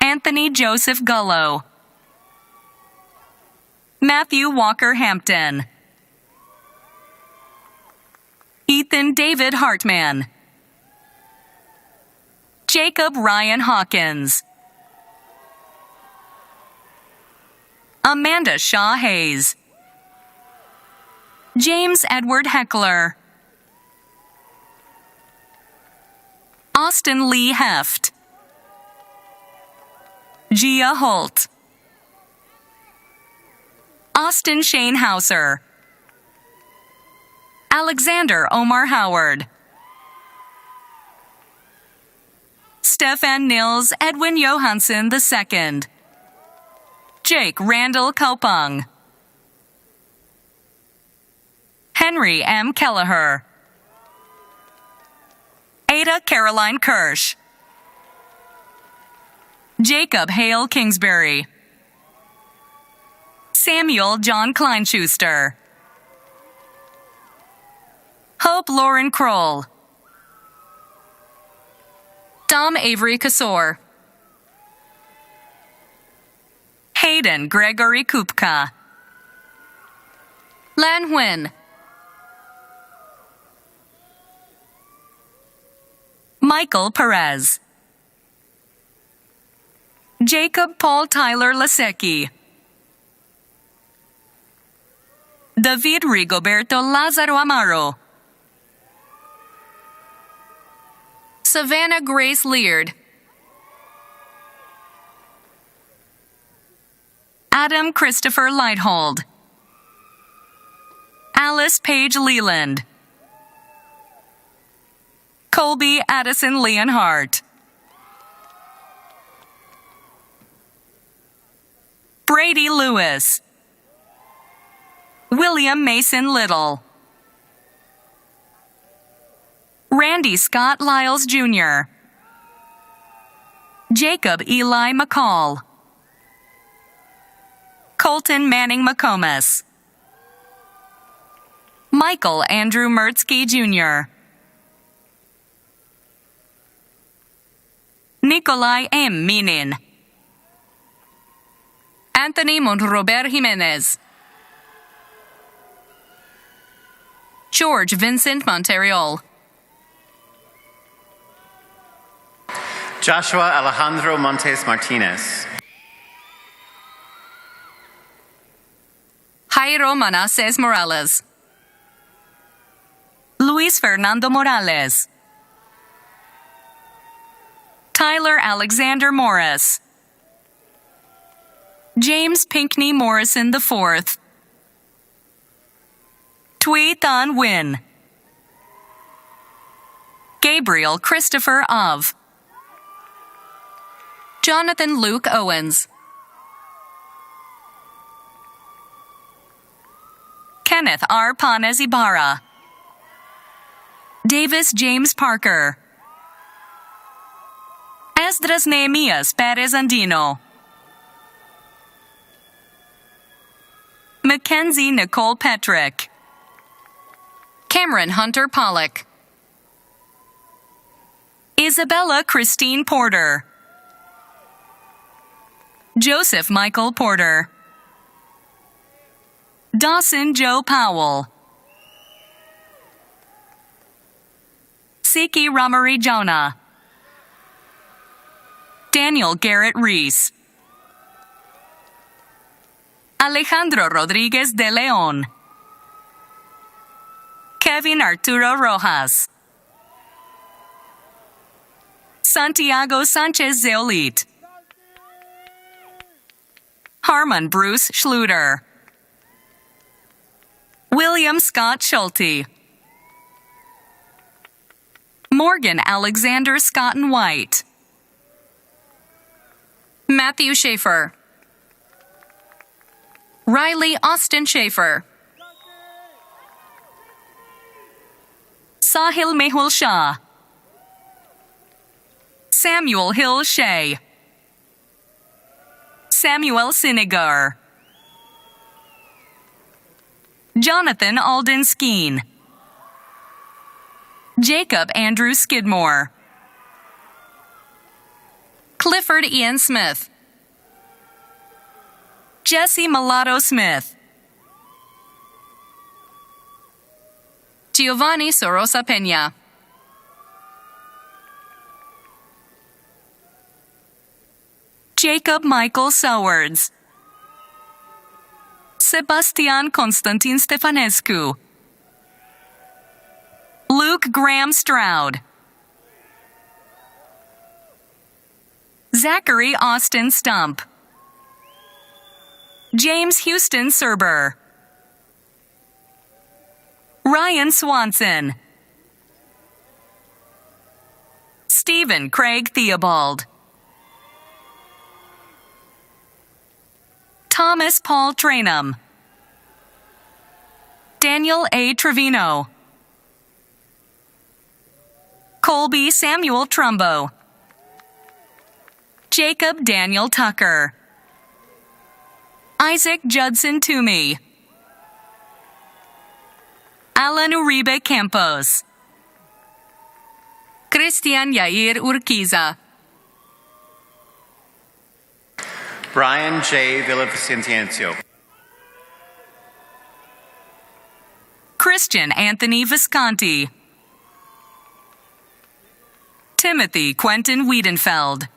Speaker 10: Anthony Joseph Gullo, Matthew Walker Hampton, Ethan David Hartman, Jacob Ryan Hawkins, Amanda Shaw Hayes, James Edward Heckler, Austin Lee Heft, Gia Holt, Austin Shane Hauser, Alexander Omar Howard, Stefan Nils Edwin Johansson II, Jake Randall Kaupung, Henry M. Kelleher, Ada Caroline Kirsch, Jacob Hale Kingsbury, Samuel John Kleinschuster, Hope Lauren Kroll,
Speaker 11: Dom Avery Kasor,
Speaker 10: Hayden Gregory Kupka,
Speaker 11: Lan Huynh,
Speaker 10: Michael Perez, Jacob Paul Tyler Lasecki, David Rigoberto Lazaro Amaro,
Speaker 11: Savannah Grace Leard,
Speaker 10: Adam Christopher Lighthold, Alice Page Leland, Colby Addison Leonhardt, Brady Lewis, William Mason Little, Randy Scott Lyles Jr., Jacob Eli McCall, Colton Manning McComas, Michael Andrew Mertzke Jr., Nikolai M. Minin,
Speaker 11: Anthony Monrober Jimenez. George Vincent Monterreal.
Speaker 8: Joshua Alejandro Montes Martinez.
Speaker 11: Jairo Manases Morales.
Speaker 10: Luis Fernando Morales. Tyler Alexander Morris. James Pinkney Morrison IV. Thuy Thanh Nguyen. Gabriel Christopher Of.
Speaker 11: Jonathan Luke Owens.
Speaker 10: Kenneth R. Panes Ibarra. Davis James Parker. Esdras Nehemias Perez Andino. Mackenzie Nicole Petrick.
Speaker 11: Cameron Hunter Pollock.
Speaker 10: Isabella Christine Porter. Joseph Michael Porter. Dawson Joe Powell. Siki Ramari Jonah. Daniel Garrett Reese. Alejandro Rodriguez de Leon. Kevin Arturo Rojas. Santiago Sanchez Zeolit. Harmon Bruce Schluter. William Scott Schulte. Morgan Alexander Scotton White.
Speaker 11: Matthew Schaefer. Riley Austin Schaefer.
Speaker 10: Sahil Mehul Shah. Samuel Hill Shea. Samuel Sinigar. Jonathan Alden Skeen. Jacob Andrew Skidmore.
Speaker 11: Clifford Ian Smith.
Speaker 10: Jesse Mulatto Smith.
Speaker 11: Giovanni Sorosa Peña.
Speaker 10: Jacob Michael Sowards. Sebastian Constantin Stefanescu. Luke Graham Stroud. Zachary Austin Stump. James Houston Serber. Ryan Swanson. Stephen Craig Theobald. Thomas Paul Trainum. Daniel A. Trevino. Colby Samuel Trumbo. Jacob Daniel Tucker. Isaac Judson Toomey. Alan Uribe Campos.
Speaker 11: Christian Yair Urquiza.
Speaker 8: Brian J. Villavicencio.
Speaker 10: Christian Anthony Visconti. Timothy Quentin Wiedenfeld.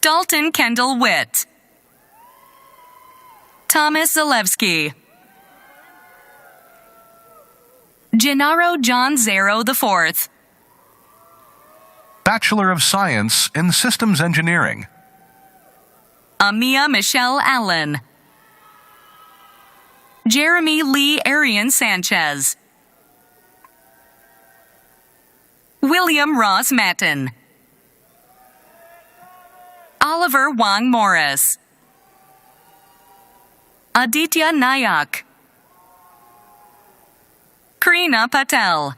Speaker 10: Dalton Kendall Witt. Thomas Zalewski. Gennaro John Zero IV.
Speaker 9: Bachelor of Science in Systems Engineering.
Speaker 10: Amia Michelle Allen. Jeremy Lee Arian Sanchez. William Ross Matten. Oliver Wang Morris. Aditya Nayak. Karina Patel.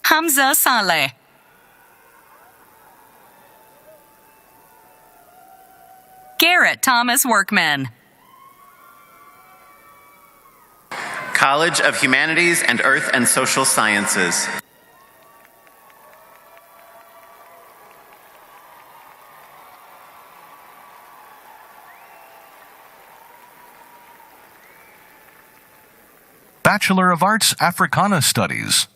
Speaker 10: Hamza Saleh. Garrett Thomas Workman.
Speaker 8: College of Humanities and Earth and Social Sciences.
Speaker 9: Bachelor of Arts, Africana Studies.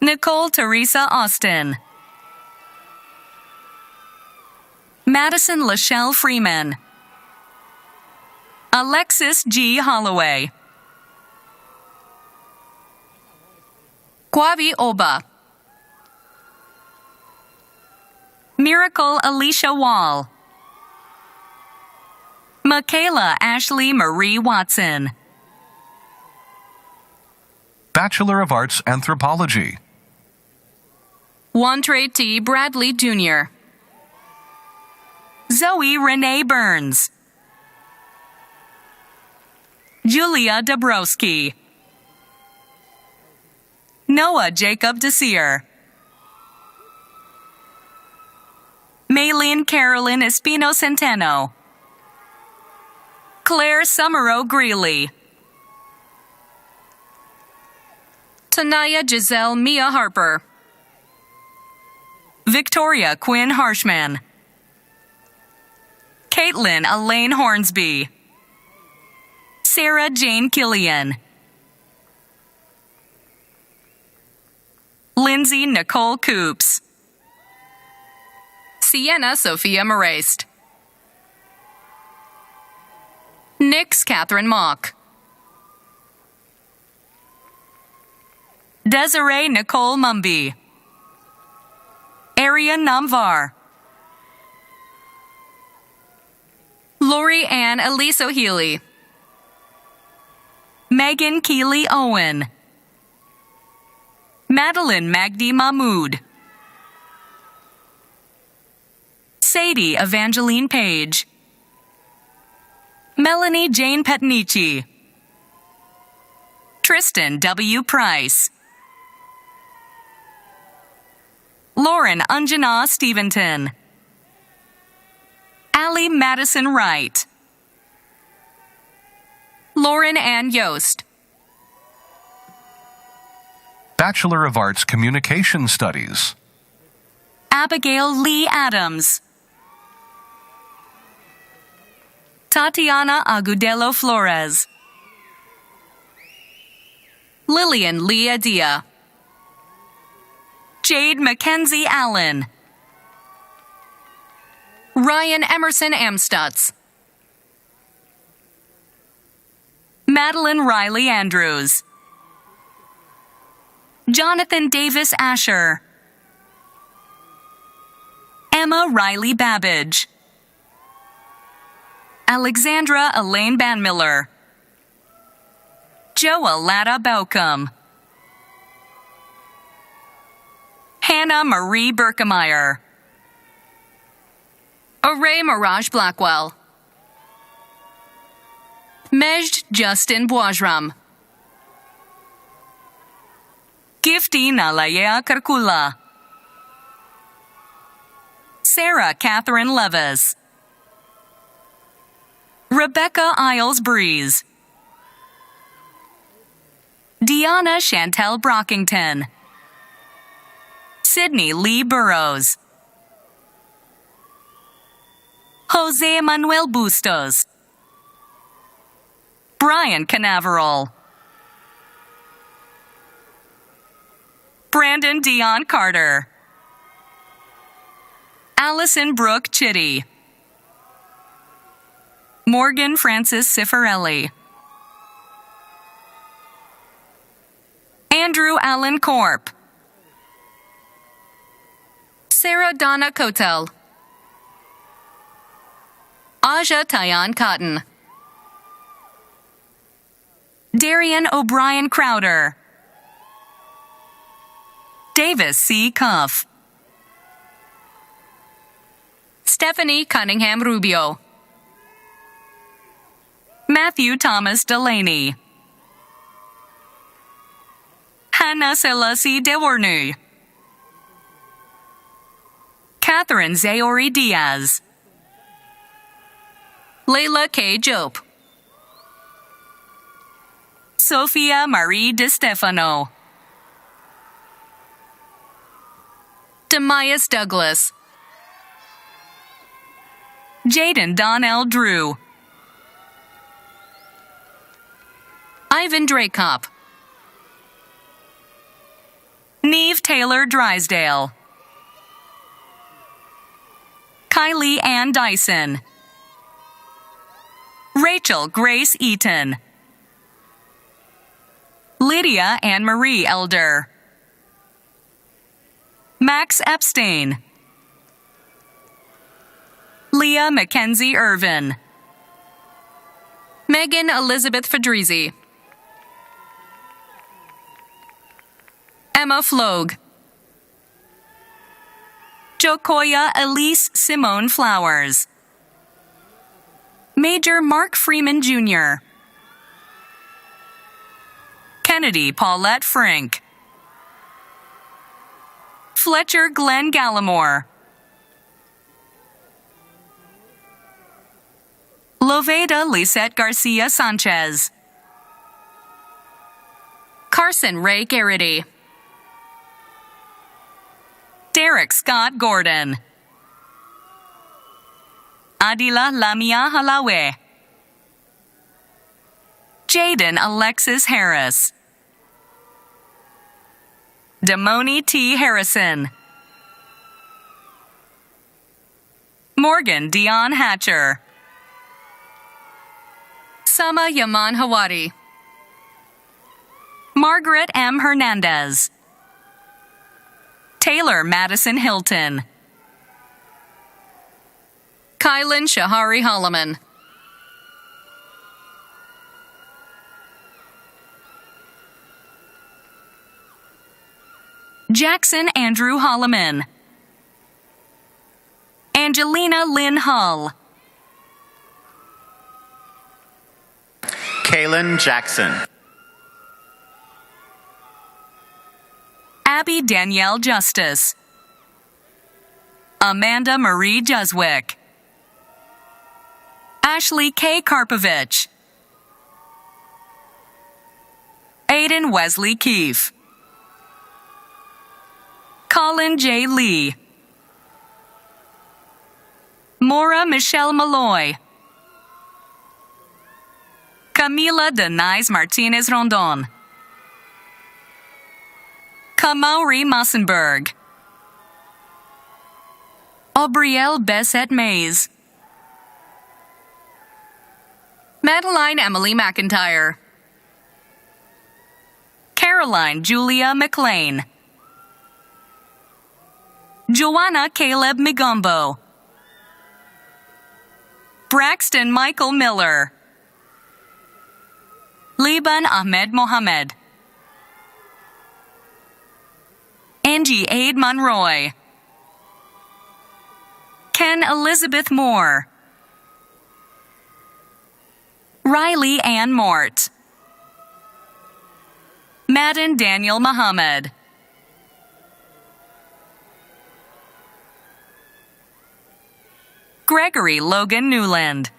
Speaker 10: Nicole Teresa Austin. Madison Lachelle Freeman. Alexis G. Holloway.
Speaker 11: Kwavi Oba.
Speaker 10: Miracle Alicia Wall. Michaela Ashley Marie Watson.
Speaker 9: Bachelor of Arts, Anthropology.
Speaker 11: Wantre T. Bradley Jr.
Speaker 10: Zoe Renee Burns. Julia Dabrowski. Noah Jacob Desir. Maylene Carolyn Espino Centeno. Claire Summerow Greeley.
Speaker 11: Tanaya Giselle Mia Harper.
Speaker 10: Victoria Quinn Harshman. Caitlin Elaine Hornsby. Sarah Jane Killian. Lindsay Nicole Coops.
Speaker 11: Sienna Sophia Moraist. Nix Catherine Mock.
Speaker 10: Desiree Nicole Mumby. Arian Namvar.
Speaker 11: Lori Ann Eliso Healy.
Speaker 10: Megan Keeley Owen. Madeline Magdi Mahmood. Sadie Evangeline Page. Melanie Jane Petnici. Tristan W. Price. Lauren Anjana Steventon. Allie Madison Wright.
Speaker 11: Lauren Ann Yost.
Speaker 9: Bachelor of Arts, Communication Studies.
Speaker 10: Abigail Lee Adams. Tatiana Agudelo Flores.
Speaker 11: Lillian Lee Adia.
Speaker 10: Jade Mackenzie Allen.
Speaker 11: Ryan Emerson Amstutz.
Speaker 10: Madeline Riley Andrews. Jonathan Davis Asher. Emma Riley Babbage. Alexandra Elaine Banmiller. Joa Latta Baucom. Hannah Marie Berkemeyer.
Speaker 11: Array Mirage Blackwell. Majd Justin Boisram.
Speaker 10: Gifty Nalaya Karkula. Sarah Catherine Levis. Rebecca Isles Breeze. Deanna Chantel Brockington. Sydney Lee Burrows. Jose Manuel Bustos. Brian Canaveral. Brandon Dion Carter. Allison Brooke Chitty. Morgan Francis Cifarelli. Andrew Allen Corp.
Speaker 11: Sarah Donna Kotel. Aja Tyan Cotton.
Speaker 10: Darian O'Brien Crowder. Davis C. Cuff.
Speaker 11: Stephanie Cunningham Rubio.
Speaker 10: Matthew Thomas Delaney. Hannah Selassie Dewarnu. Catherine Zaori Diaz.
Speaker 11: Layla K. Jope.
Speaker 10: Sophia Marie De Stefano.
Speaker 11: Demias Douglas.
Speaker 10: Jaden Donnell Drew.
Speaker 11: Ivan Drakop,
Speaker 10: Neve Taylor Drysdale, Kylie Ann Dyson, Rachel Grace Eaton, Lydia Ann Marie Elder, Max Epstein, Leah Mackenzie Irvin,
Speaker 11: Megan Elizabeth Fedrizi, Emma Flogue,
Speaker 10: Jokoya Elise Simone Flowers, Major Mark Freeman Jr., Kennedy Paulette Frank, Fletcher Glenn Gallimore, Loveda Lisette Garcia Sanchez,
Speaker 11: Carson Ray Garrity,
Speaker 10: Derek Scott Gordon, Adila Lamia Halawe, Jaden Alexis Harris, Damoni T. Harrison, Morgan Dion Hatcher,
Speaker 11: Sama Yaman Hawadi,
Speaker 10: Margaret M. Hernandez, Taylor Madison Hilton,
Speaker 11: Kylan Shahari Holloman,
Speaker 10: Jackson Andrew Holloman, Angelina Lynn Hull,
Speaker 8: Kaylin Jackson,
Speaker 10: Abby Danielle Justice, Amanda Marie Juswick, Ashley K. Karpovich, Aiden Wesley Keefe, Colin J. Lee, Maura Michelle Malloy, Camila Denise Martinez Rondon, Kamauri Massenberg, Aubrielle Bessette Mays,
Speaker 11: Madeline Emily McIntyre,
Speaker 10: Caroline Julia McLean, Joanna Caleb Migombo, Braxton Michael Miller, Liban Ahmed Mohammed, Angie Aid Monroy, Ken Elizabeth Moore, Riley Ann Mort, Madden Daniel Muhammad, Gregory Logan Newland,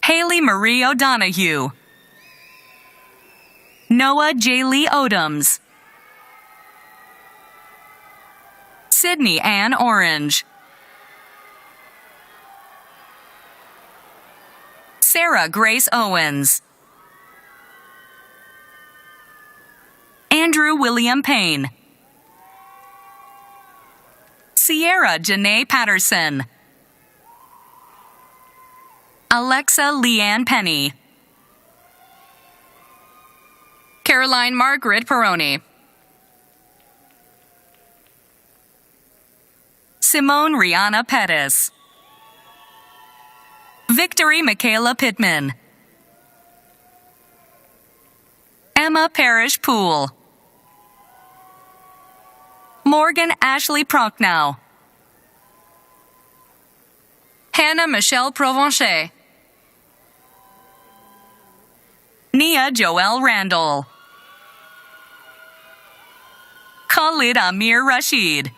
Speaker 10: Haley Marie O'Donoghue, Noah J. Lee Odoms, Sydney Ann Orange, Sarah Grace Owens, Andrew William Payne, Sierra Janae Patterson, Alexa Leanne Penny,
Speaker 11: Caroline Margaret Peroni,
Speaker 10: Simone Rihanna Pettis, Victory Michaela Pittman, Emma Parrish Poole, Morgan Ashley Prochnow,
Speaker 11: Hannah Michelle Provencher,
Speaker 10: Nia Joelle Randall, Khalid Amir Rashid,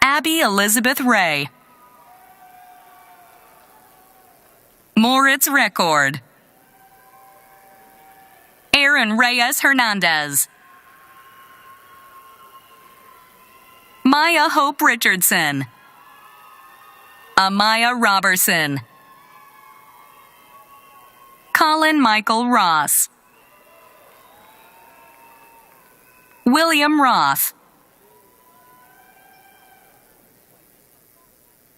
Speaker 10: Abby Elizabeth Ray, Moritz Record, Aaron Reyes Hernandez, Maya Hope Richardson, Amaya Robertson. Colin Michael Ross. William Roth.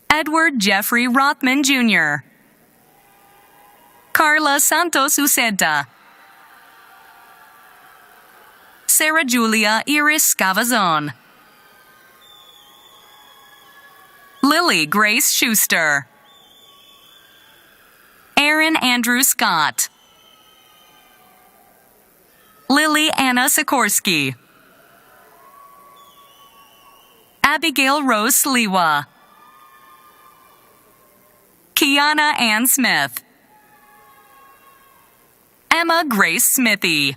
Speaker 10: Edward Jeffrey Rothman Jr. Carla Santos Uceda. Sarah Julia Iris Scavazon. Lily Grace Schuster. Aaron Andrew Scott. Lily Anna Sikorsky. Abigail Rose Sliwa. Kiana Ann Smith. Emma Grace Smithy.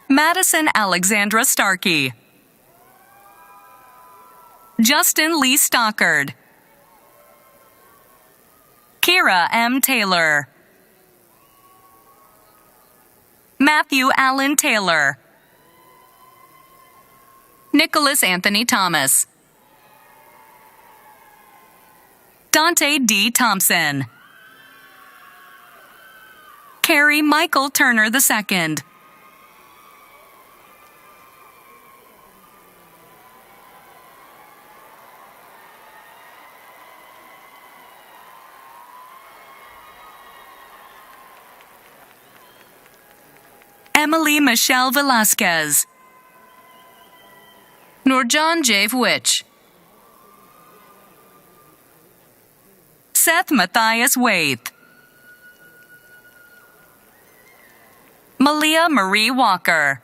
Speaker 10: Madison Alexandra Starkey. Justin Lee Stockard. Kira M. Taylor. Matthew Allen Taylor.
Speaker 11: Nicholas Anthony Thomas.
Speaker 10: Dante D. Thompson. Carrie Michael Turner II. Emily Michelle Velasquez.
Speaker 11: Nurjan Jave Witch.
Speaker 10: Seth Matthias Waith. Malia Marie Walker.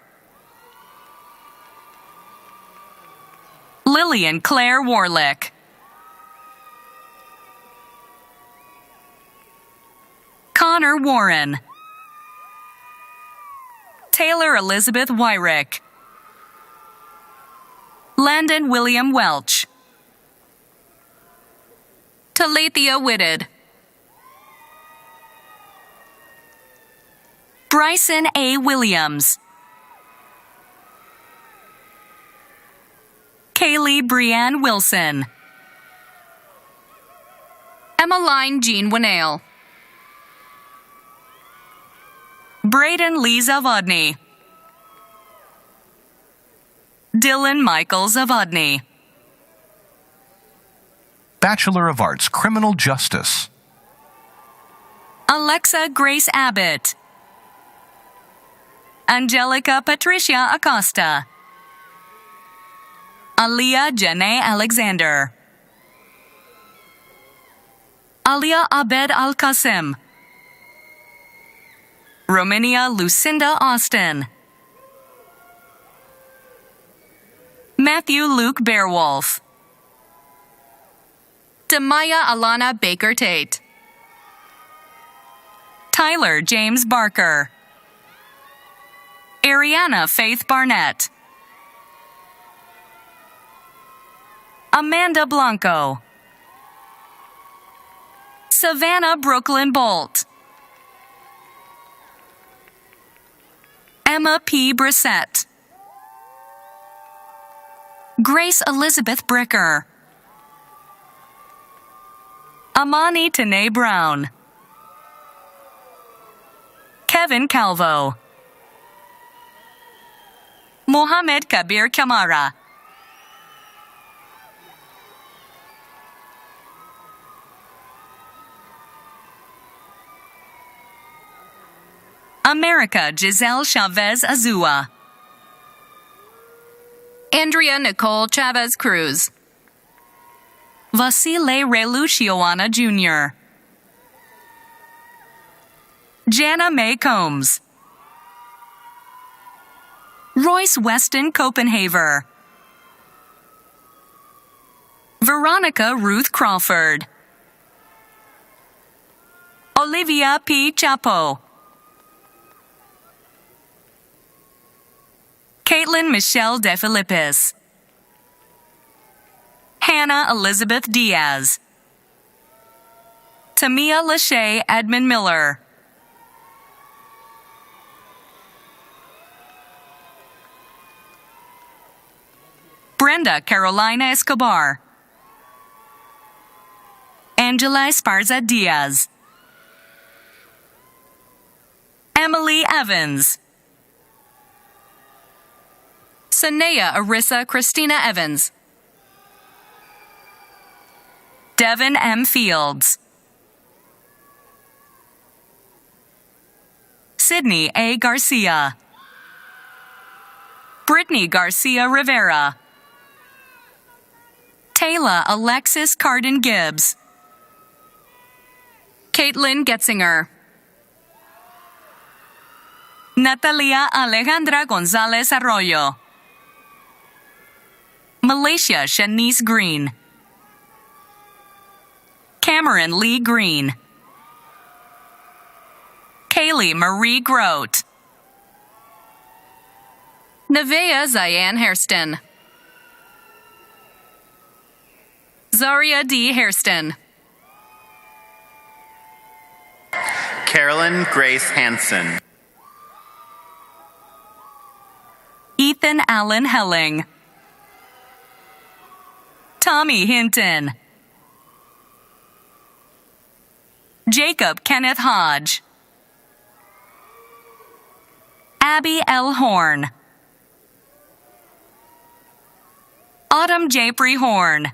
Speaker 10: Lillian Claire Warlick. Connor Warren. Taylor Elizabeth Wyrick. Landon William Welch.
Speaker 11: Talithia Whitted.
Speaker 10: Bryson A. Williams. Kaylee Brianne Wilson.
Speaker 11: Emmeline Jean Winnale.
Speaker 10: Braden Lee Zavodny. Dylan Michael Zavodny.
Speaker 9: Bachelor of Arts, Criminal Justice.
Speaker 10: Alexa Grace Abbott. Angelica Patricia Acosta. Aliyah Janae Alexander. Alia Abed Al-Qasim. Romania Lucinda Austin. Matthew Luke Bearwolf.
Speaker 11: Demaya Alana Baker Tate.
Speaker 10: Tyler James Barker. Ariana Faith Barnett. Amanda Blanco. Savannah Brooklyn Bolt. Emma P. Brissett. Grace Elizabeth Bricker. Amani Tanae Brown. Kevin Calvo. Mohammed Kabir Kamara. America Giselle Chavez Azua.
Speaker 11: Andrea Nicole Chavez Cruz.
Speaker 10: Vasile Relucioana Jr. Jana May Combs. Royce Weston Copenhaver. Veronica Ruth Crawford. Olivia P. Chapo. Caitlin Michelle DeFilippis. Hannah Elizabeth Diaz. Tamia Lachey Edmund Miller. Brenda Carolina Escobar. Angela Esparza Diaz. Emily Evans.
Speaker 11: Sanea Arissa Christina Evans.
Speaker 10: Devin M. Fields. Sydney A. Garcia. Brittany Garcia Rivera. Taylor Alexis Carden Gibbs.
Speaker 11: Caitlin Getzinger.
Speaker 10: Natalia Alejandra Gonzalez Arroyo. Malaysia Shanice Green. Cameron Lee Green. Kaylee Marie Grote.
Speaker 11: Nevaeh Zayan Hairston. Zaria D. Hairston.
Speaker 8: Carolyn Grace Hansen.
Speaker 10: Ethan Allen Helling. Tommy Hinton. Jacob Kenneth Hodge. Abby L. Horn. Autumn Japri Horn.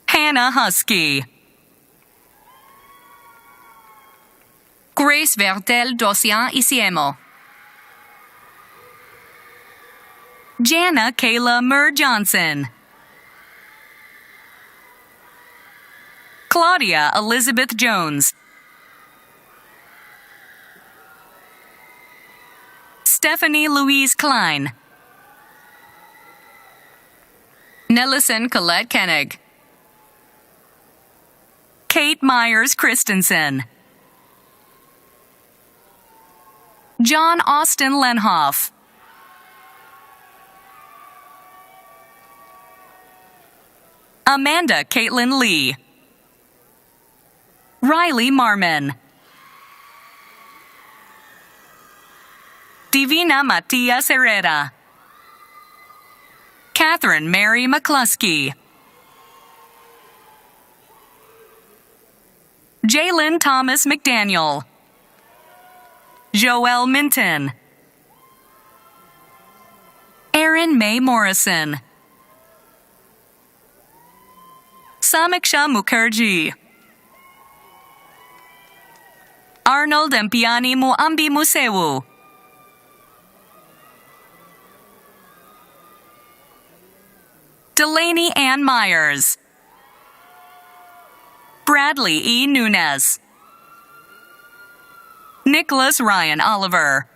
Speaker 10: Hannah Husky.
Speaker 11: Grace Vertel Dosian Isiemo.
Speaker 10: Jana Kayla Murr Johnson. Claudia Elizabeth Jones. Stephanie Louise Klein.
Speaker 11: Nellison Colette Koenig.
Speaker 10: Kate Myers Christensen. John Austin Lenhoff. Amanda Caitlin Lee. Riley Marmon. Divina Matias Herrera. Catherine Mary McCluskey. Jalen Thomas McDaniel. Joelle Minton. Erin May Morrison. Samiksha Mukherjee. Arnold Mpiani Muambi Musewu. Delaney Ann Myers. Bradley E. Nunez. Nicholas Ryan Oliver.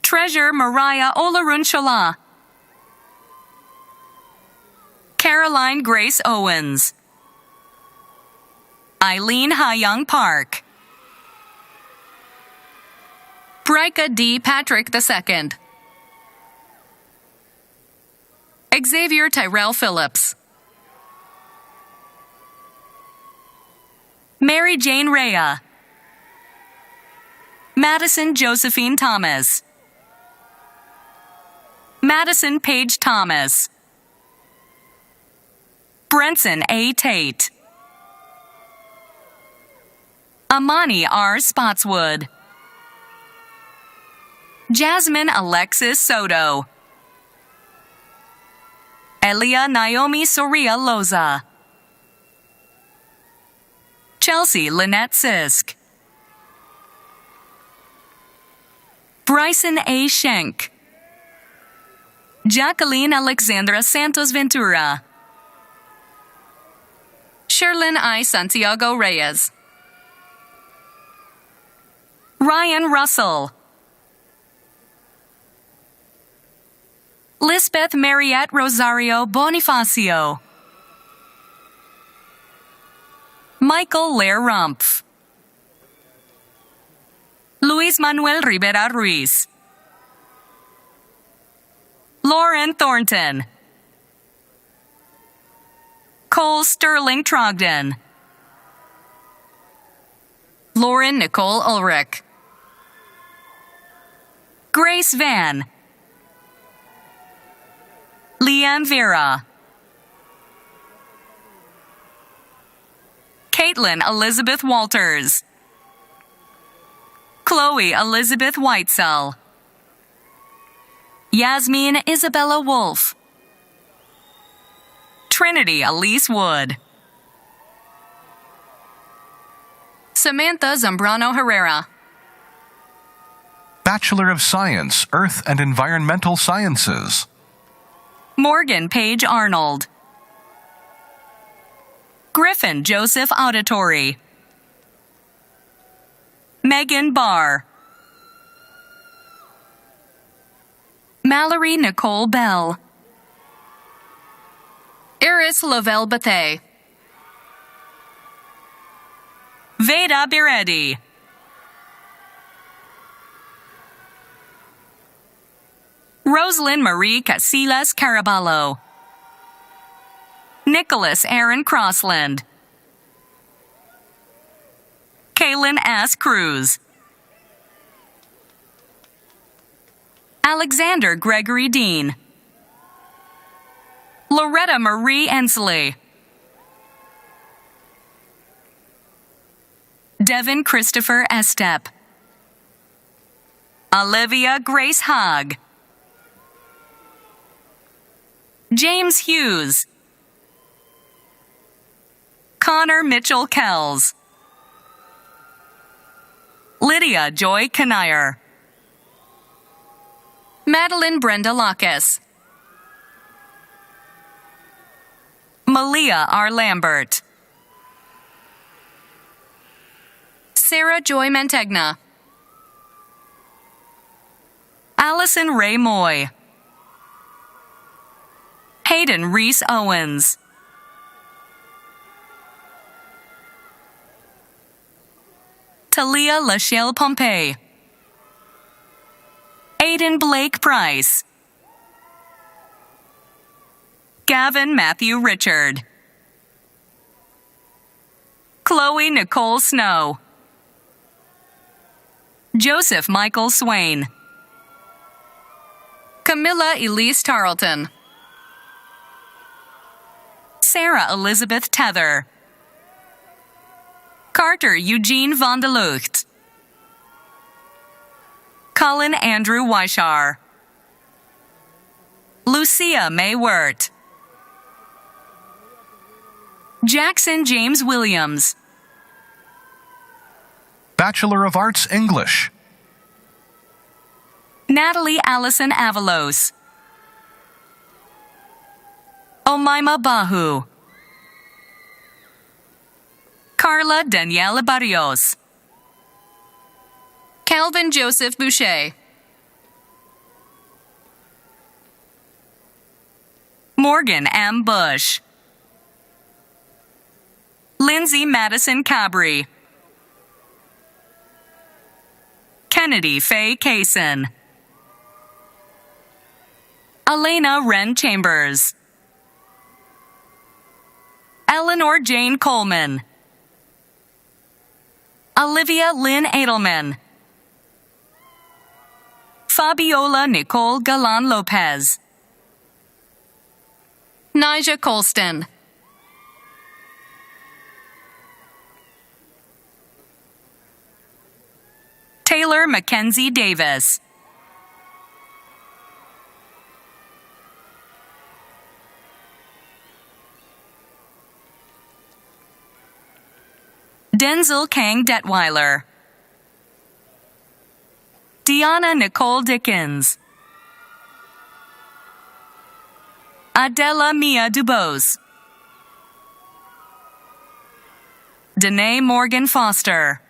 Speaker 10: Treasure Mariah Olarunshala. Caroline Grace Owens. Eileen Ha-Young Park.
Speaker 11: Brika D. Patrick II. Xavier Tyrell Phillips.
Speaker 10: Mary Jane Rhea. Madison Josephine Thomas. Madison Paige Thomas. Brenson A. Tate. Amani R. Spotswood. Jasmine Alexis Soto. Elia Naomi Soria Loza. Chelsea Lynette Sisk. Bryson A. Schenk. Jacqueline Alexandra Santos Ventura.
Speaker 11: Sherlyn I. Santiago Reyes.
Speaker 10: Ryan Russell. Lisbeth Mariette Rosario Bonifacio. Michael Lair Rumpf. Luis Manuel Rivera Ruiz. Lauren Thornton. Cole Sterling Trogdon.
Speaker 11: Lauren Nicole Ulrich.
Speaker 10: Grace Van. Leanne Vera. Caitlin Elizabeth Walters. Chloe Elizabeth Whitesell. Yasmin Isabella Wolf. Trinity Elise Wood.
Speaker 11: Samantha Zambrano Herrera.
Speaker 9: Bachelor of Science, Earth and Environmental Sciences.
Speaker 10: Morgan Page Arnold. Griffin Joseph Auditory. Megan Barr. Mallory Nicole Bell.
Speaker 11: Iris Lovell Bethay.
Speaker 10: Veda Biretti. Rosalind Marie Casillas Caraballo. Nicholas Aaron Crossland. Kaylin S. Cruz. Alexander Gregory Dean. Loretta Marie Ensley. Devin Christopher Estep. Olivia Grace Hogg. James Hughes. Connor Mitchell Kells. Lydia Joy Kanier.
Speaker 11: Madeline Brenda Lacus.
Speaker 10: Malia R. Lambert.
Speaker 11: Sarah Joy Mantegna.
Speaker 10: Allison Ray Moy. Hayden Reese Owens. Talia Lachelle Pompey. Aiden Blake Price. Gavin Matthew Richard. Chloe Nicole Snow. Joseph Michael Swain.
Speaker 11: Camilla Elise Tarleton.
Speaker 10: Sarah Elizabeth Tether. Carter Eugene Van de Lucht. Colin Andrew Weishar. Lucia May Wirt. Jackson James Williams.
Speaker 9: Bachelor of Arts, English.
Speaker 10: Natalie Allison Avalos. Omaima Bahu. Carla Daniela Barrios.
Speaker 11: Calvin Joseph Boucher.
Speaker 10: Morgan M. Bush. Lindsay Madison Cabri. Kennedy Faye Kaysen. Elena Wren Chambers. Eleanor Jane Coleman. Olivia Lynn Edelman. Fabiola Nicole Galan Lopez.
Speaker 11: Nija Colston.
Speaker 10: Taylor Mackenzie Davis. Denzel Kang Detweiler. Deanna Nicole Dickens. Adela Mia Dubose. Danae Morgan Foster.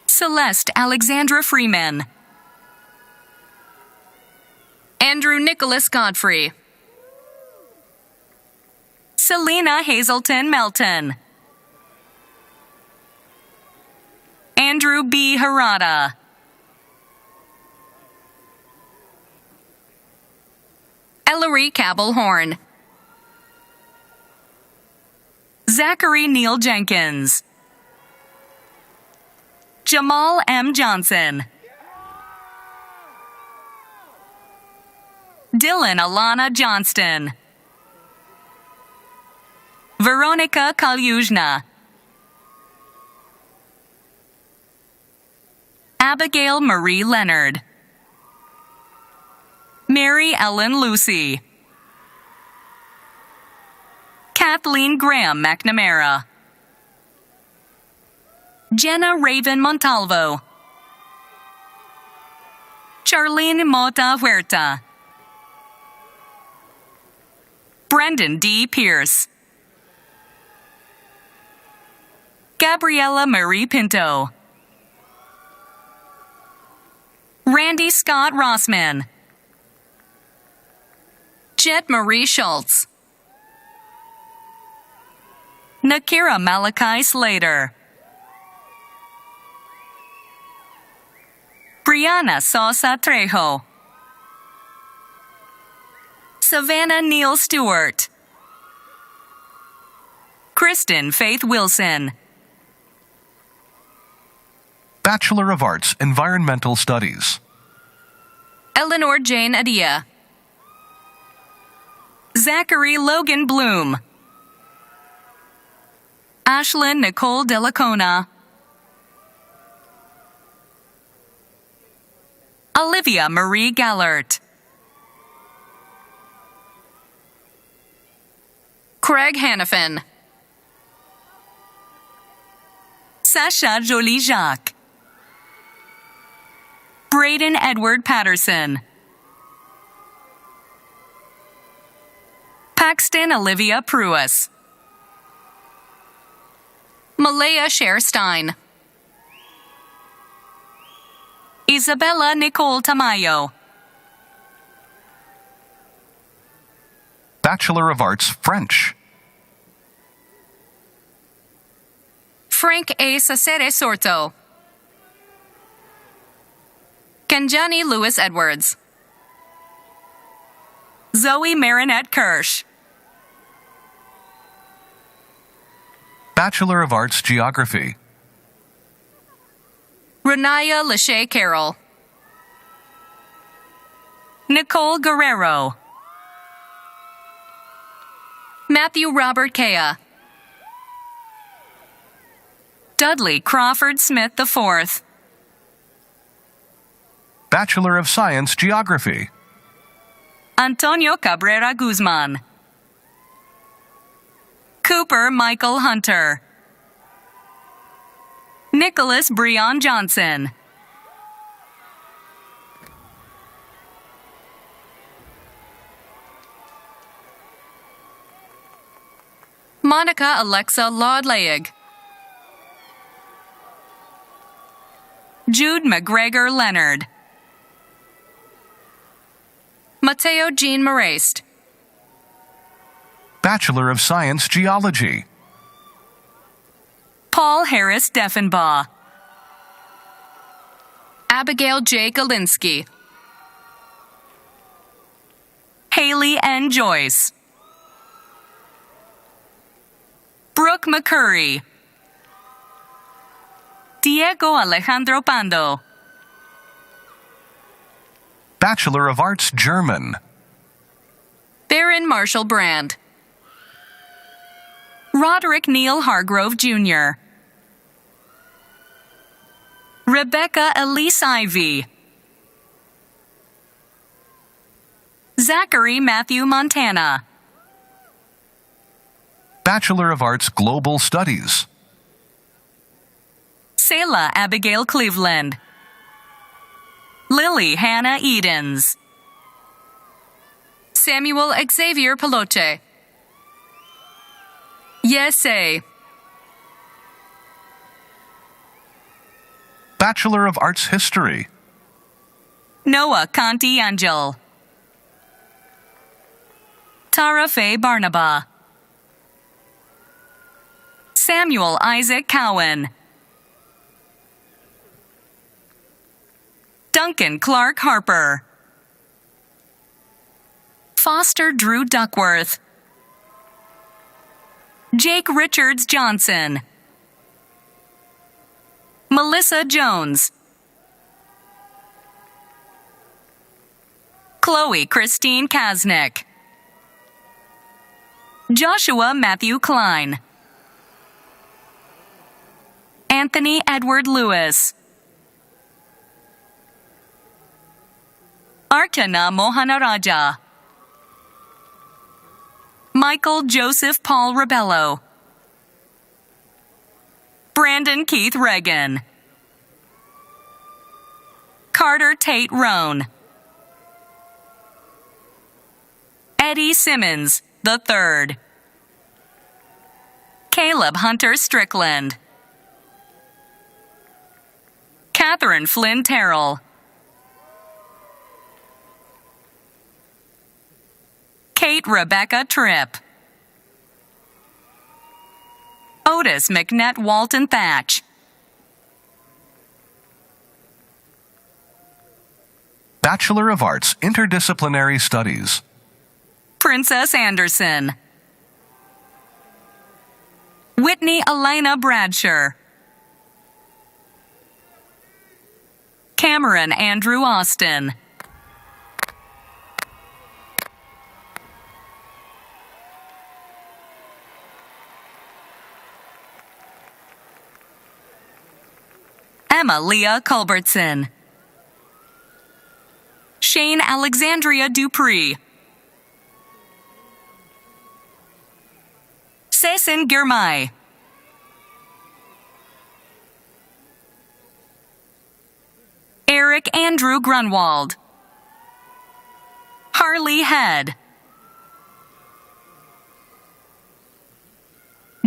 Speaker 10: Celeste Alexandra Freeman.
Speaker 11: Andrew Nicholas Godfrey.
Speaker 10: Selena Hazelton Melton. Andrew B. Harada.
Speaker 11: Ellery Cabell Horn.
Speaker 10: Zachary Neal Jenkins. Jamal M. Johnson. Dylan Alana Johnston. Veronica Kalyuzhna. Abigail Marie Leonard. Mary Ellen Lucy. Kathleen Graham McNamara. Jenna Raven Montalvo. Charlene Mota Huerta. Brendan D. Pierce. Gabriela Marie Pinto. Randy Scott Rossman.
Speaker 11: Jet Marie Schultz.
Speaker 10: Nakira Malachi Slater. Brianna Sosa Trejo. Savannah Neal Stewart. Kristen Faith Wilson.
Speaker 9: Bachelor of Arts, Environmental Studies.
Speaker 11: Eleanor Jane Adia.
Speaker 10: Zachary Logan Bloom. Ashlyn Nicole Delacona. Olivia Marie Gallert.
Speaker 11: Craig Hannafin.
Speaker 10: Sasha Jolie Jacques. Braden Edward Patterson. Paxton Olivia Pruis.
Speaker 11: Malaya Cher Stein.
Speaker 10: Isabella Nicole Tamayo.
Speaker 9: Bachelor of Arts, French.
Speaker 11: Frank A. Sacere Sorto. Kanjani Lewis Edwards.
Speaker 10: Zoe Marinette Kirsch.
Speaker 9: Bachelor of Arts, Geography.
Speaker 11: Renaya Lachey Carroll.
Speaker 10: Nicole Guerrero.
Speaker 11: Matthew Robert Kea.
Speaker 10: Dudley Crawford Smith IV.
Speaker 9: Bachelor of Science, Geography.
Speaker 10: Antonio Cabrera Guzman. Cooper Michael Hunter. Nicholas Breon Johnson.
Speaker 11: Monica Alexa Laud-Leig.
Speaker 10: Jude McGregor Leonard.
Speaker 11: Mateo Jean Marest.
Speaker 9: Bachelor of Science, Geology.
Speaker 10: Paul Harris Deffenbaugh.
Speaker 11: Abigail J. Galinsky.
Speaker 10: Haley N. Joyce. Brooke McCurry. Diego Alejandro Pando.
Speaker 9: Bachelor of Arts, German.
Speaker 11: Baron Marshall Brand.
Speaker 10: Roderick Neal Hargrove Jr. Rebecca Elise Ivy. Zachary Matthew Montana.
Speaker 9: Bachelor of Arts, Global Studies.
Speaker 10: Selah Abigail Cleveland. Lily Hannah Edens.
Speaker 11: Samuel Xavier Peloche. Yesay.
Speaker 9: Bachelor of Arts, History.
Speaker 10: Noah Conti Angel. Tara Faye Barnaba. Samuel Isaac Cowan. Duncan Clark Harper. Foster Drew Duckworth. Jake Richards Johnson. Melissa Jones. Chloe Christine Kaznick. Joshua Matthew Klein. Anthony Edward Lewis. Archana Mohanaraja. Michael Joseph Paul Rebello. Brandon Keith Reagan. Carter Tate Roan. Eddie Simmons, III. Caleb Hunter Strickland. Catherine Flynn Terrell. Kate Rebecca Tripp. Otis McNett Walton Thatch.
Speaker 9: Bachelor of Arts, Interdisciplinary Studies.
Speaker 10: Princess Anderson. Whitney Elena Bradsher. Cameron Andrew Austin. Emma Leah Culbertson. Shane Alexandria Dupree. Cécile Girmay. Eric Andrew Grunwald. Harley Head.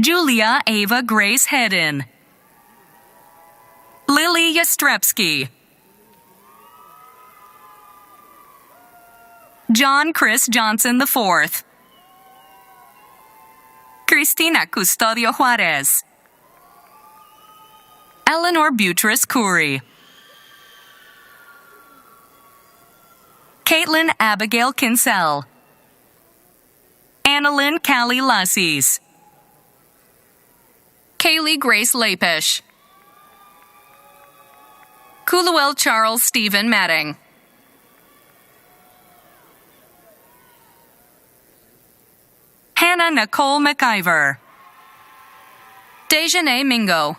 Speaker 10: Julia Ava Grace Hedden. Lily Yastrzebski. John Chris Johnson IV. Cristina Custodio Juarez. Eleanor Buttress Curry. Caitlin Abigail Kinsell. Annalyn Callie Lassies.
Speaker 11: Kaylee Grace Lapish. Kuluel Charles Stephen Matting.
Speaker 10: Hannah Nicole McIver.
Speaker 11: Dejanay Mingo.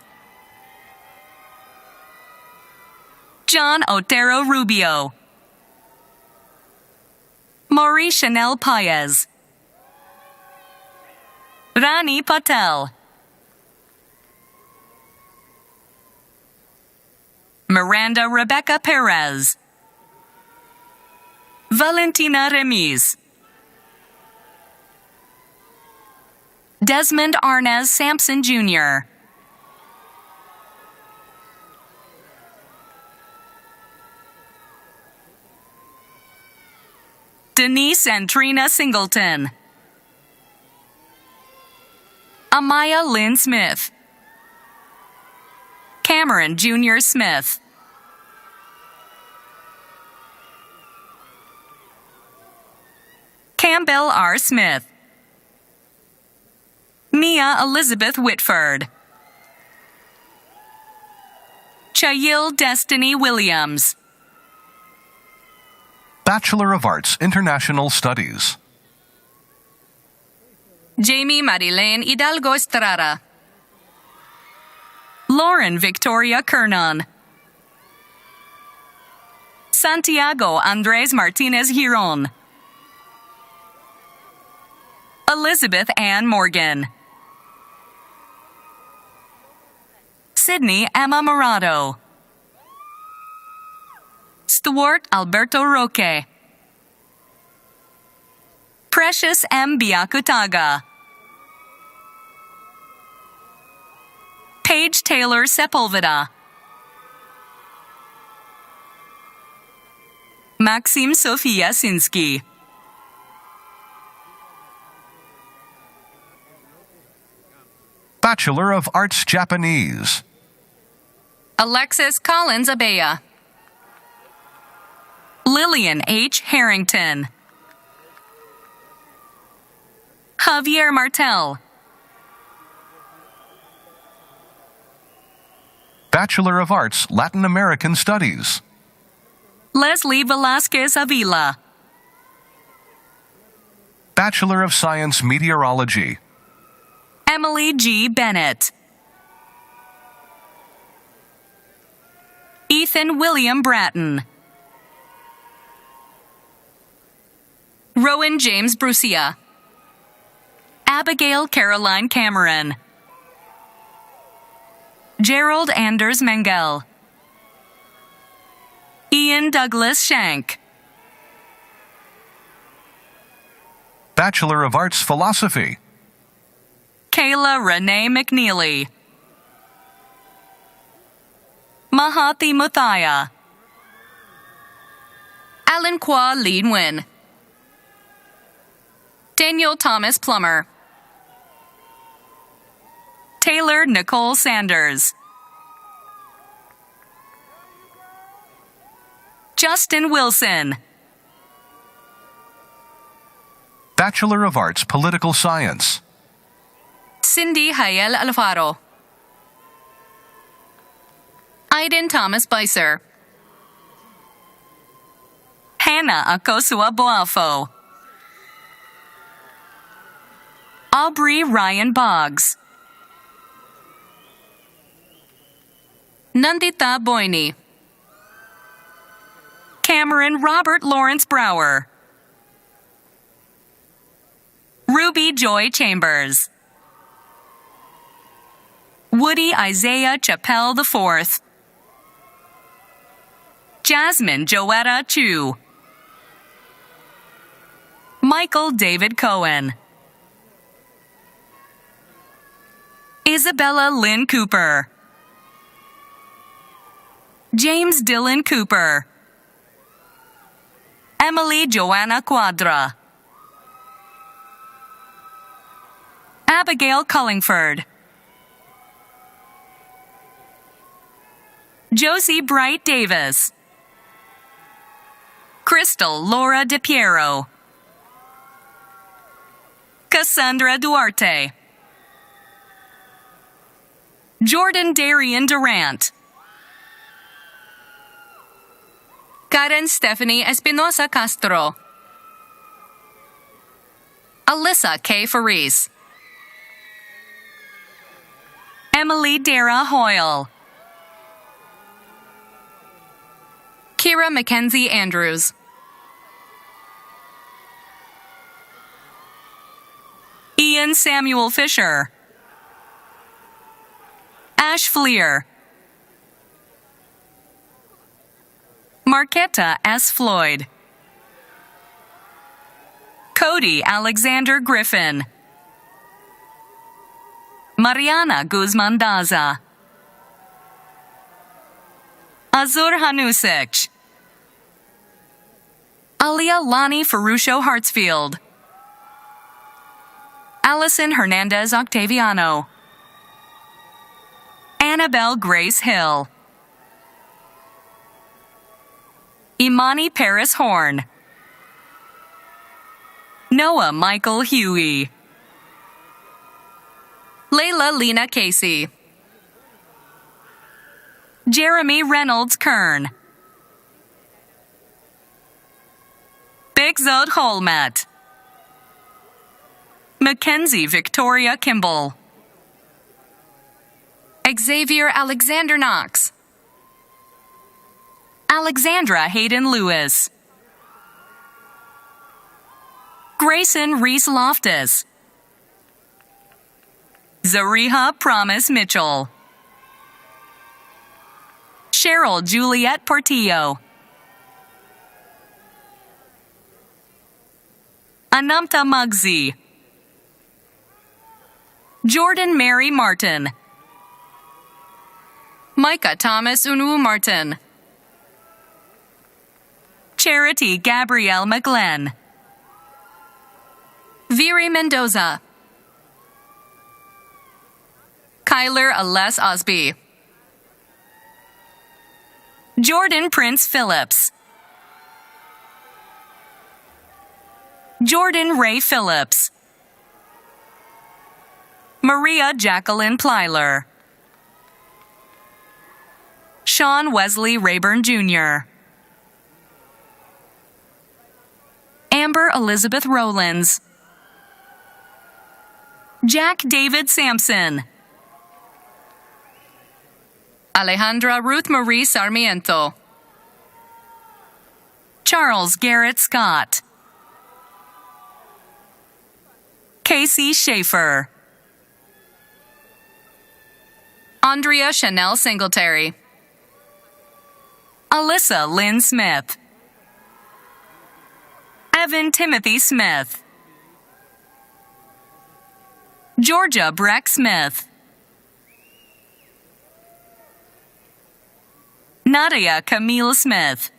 Speaker 10: John Otero Rubio. Marie Chanel Paez. Rani Patel. Miranda Rebecca Perez. Valentina Remis. Desmond Arnaz Sampson Jr. Denise and Trina Singleton. Amaya Lynn Smith. Cameron Jr. Smith. Campbell R. Smith. Mia Elizabeth Whitford. Chayil Destiny Williams.
Speaker 9: Bachelor of Arts, International Studies.
Speaker 11: Jamie Marilene Hidalgo Estrada.
Speaker 10: Lauren Victoria Kernan. Santiago Andres Martinez Giron. Elizabeth Ann Morgan. Sydney Emma Morado. Stuart Alberto Roque. Precious M. Biakutaga. Paige Taylor Sepulveda. Maxim Sofia Sinsky.
Speaker 9: Bachelor of Arts, Japanese.
Speaker 11: Alexis Collins Abea.
Speaker 10: Lillian H. Harrington. Javier Martel.
Speaker 9: Bachelor of Arts, Latin American Studies.
Speaker 10: Leslie Velasquez Avila.
Speaker 9: Bachelor of Science, Meteorology.
Speaker 10: Emily G. Bennett. Ethan William Bratton. Rowan James Brucia. Abigail Caroline Cameron. Gerald Anders Mengel. Ian Douglas Shank.
Speaker 9: Bachelor of Arts, Philosophy.
Speaker 10: Kayla Renee McNeely. Mahati Muthaya.
Speaker 11: Alan Kwa Lin Nguyen. Daniel Thomas Plummer.
Speaker 10: Taylor Nicole Sanders. Justin Wilson.
Speaker 9: Bachelor of Arts, Political Science.
Speaker 11: Cindy Hayel Alfaro. Aiden Thomas Beiser.
Speaker 10: Hannah Akosua Boafo. Aubrey Ryan Boggs.
Speaker 11: Nandita Boyni.
Speaker 10: Cameron Robert Lawrence Brower. Ruby Joy Chambers. Woody Isaiah Chappelle IV. Jasmine Joetta Chu. Michael David Cohen. Isabella Lynn Cooper. James Dylan Cooper. Emily Joanna Quadra. Abigail Cullingford. Josie Bright Davis. Crystal Laura DePiero. Cassandra Duarte. Jordan Darian Durant.
Speaker 11: Karen Stephanie Espinosa Castro. Alyssa K. Faris.
Speaker 10: Emily Dara Hoyle.
Speaker 11: Kira Mackenzie Andrews.
Speaker 10: Ian Samuel Fisher. Ash Fleer. Marquetta S. Floyd. Cody Alexander Griffin. Mariana Guzman Daza. Azur Hanusic. Alia Lani Ferruccio Hartsfield. Allison Hernandez Octaviano. Annabelle Grace Hill. Imani Paris Horn. Noah Michael Huey.
Speaker 11: Layla Lena Casey.
Speaker 10: Jeremy Reynolds Kern. Big Zod Holmet. Mackenzie Victoria Kimball.
Speaker 11: Xavier Alexander Knox.
Speaker 10: Alexandra Hayden Lewis. Grayson Reese Loftus. Zariha Promise Mitchell. Cheryl Juliet Portillo. Anamta Muggsy. Jordan Mary Martin.
Speaker 11: Micah Thomas Unwu Martin.
Speaker 10: Charity Gabrielle McGlenn.
Speaker 11: Viri Mendoza. Kyler Ales Osby.
Speaker 10: Jordan Prince Phillips. Jordan Ray Phillips. Maria Jacqueline Plyler. Sean Wesley Rayburn Jr., Amber Elizabeth Rowlands, Jack David Sampson,
Speaker 11: Alejandra Ruth Marie Sarmiento,
Speaker 10: Charles Garrett Scott, Casey Schaefer,
Speaker 11: Andrea Chanel Singletary,
Speaker 10: Alyssa Lynn Smith, Evan Timothy Smith, Georgia Breck Smith, Nadia Camille Smith,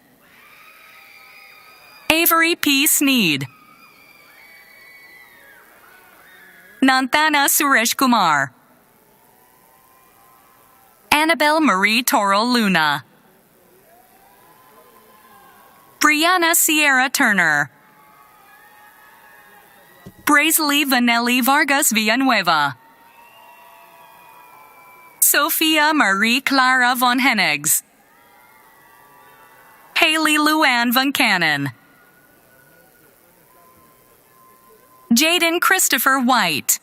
Speaker 10: Avery P. Sneed, Nantana Suresh Kumar, Annabelle Marie Toro Luna, Brianna Sierra Turner, Braisley Vanelli Vargas Villanueva, Sophia Marie Clara von Hennigs, Haley Luann Van Cannon, Jaden Christopher White,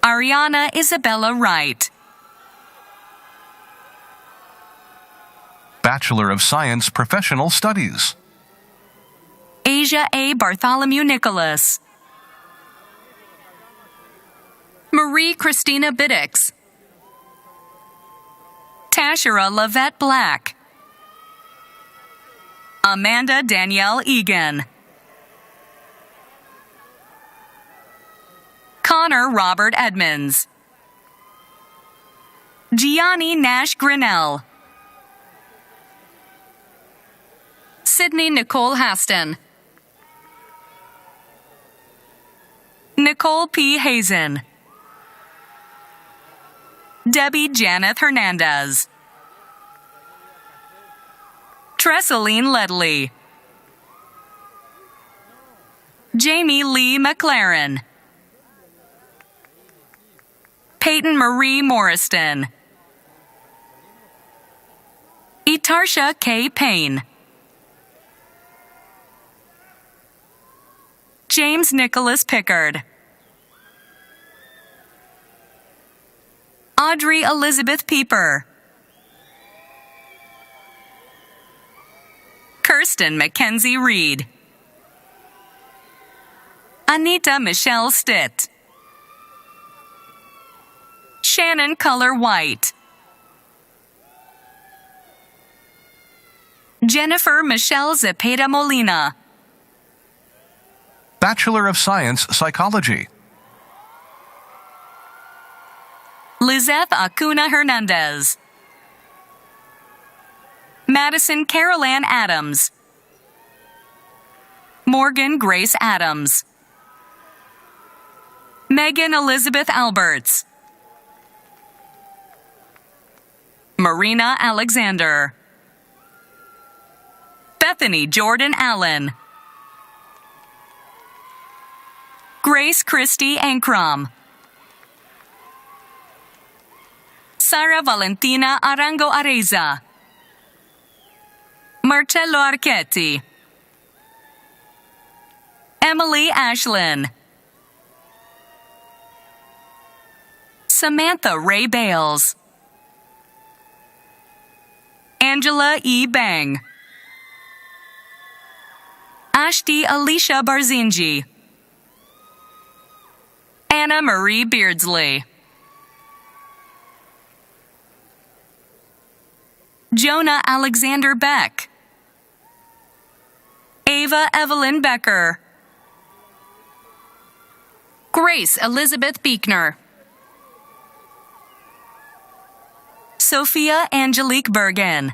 Speaker 10: Ariana Isabella Wright,
Speaker 9: Bachelor of Science Professional Studies.
Speaker 10: Asia A. Bartholomew Nicholas,
Speaker 11: Marie Christina Biddix,
Speaker 10: Tashira Lavette Black, Amanda Danielle Egan, Connor Robert Edmonds, Gianni Nash Grinnell,
Speaker 11: Sydney Nicole Haston,
Speaker 10: Nicole P. Hazen, Debbie Janeth Hernandez, Tresseline Ledley, Jamie Lee McLaren, Peyton Marie Morriston, Itarsha K. Payne, James Nicholas Pickard, Audrey Elizabeth Pieper, Kirsten Mackenzie Reed, Anita Michelle Stitt, Shannon Color White, Jennifer Michelle Zepeda Molina,
Speaker 9: Bachelor of Science Psychology.
Speaker 10: Lizeth Acuna Hernandez, Madison Carol Ann Adams, Morgan Grace Adams, Megan Elizabeth Alberts, Marina Alexander, Bethany Jordan Allen, Grace Christie Ankrom, Sara Valentina Arango Areza, Marcello Archetti, Emily Ashlyn, Samantha Ray Bales, Angela E. Bang, Ashti Alicia Barzinji, Anna Marie Beardsley, Jonah Alexander Beck, Ava Evelyn Becker,
Speaker 11: Grace Elizabeth Beekner,
Speaker 10: Sophia Angelique Bergen,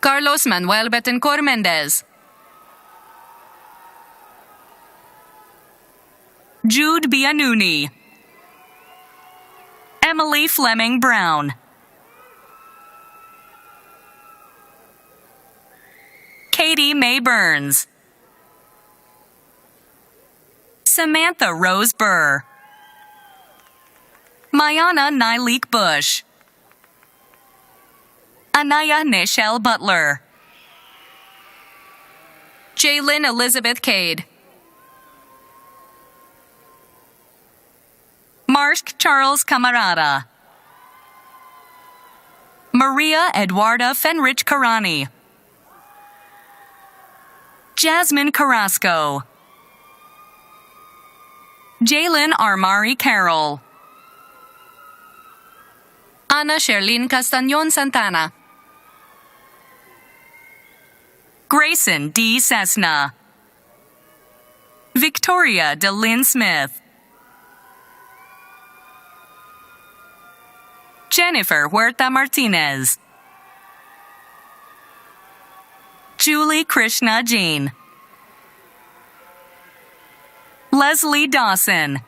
Speaker 11: Carlos Manuel Betancourt Mendez,
Speaker 10: Jude Bianuni, Emily Fleming Brown,
Speaker 11: Katie Mae Burns, Samantha Rose Burr, Mayana Nyleek Bush, Anaya Nichelle Butler, Jaylyn Elizabeth Cade, Mark Charles Camarada, Maria Eduarda Fenrich Karani, Jasmine Carrasco, Jalen Armari Carroll, Ana Sherlyn Castañón Santana, Grayson D. Cessna, Victoria DeLynn Smith, Jennifer Huerta Martinez, Julie Krishna Jain, Leslie Dawson,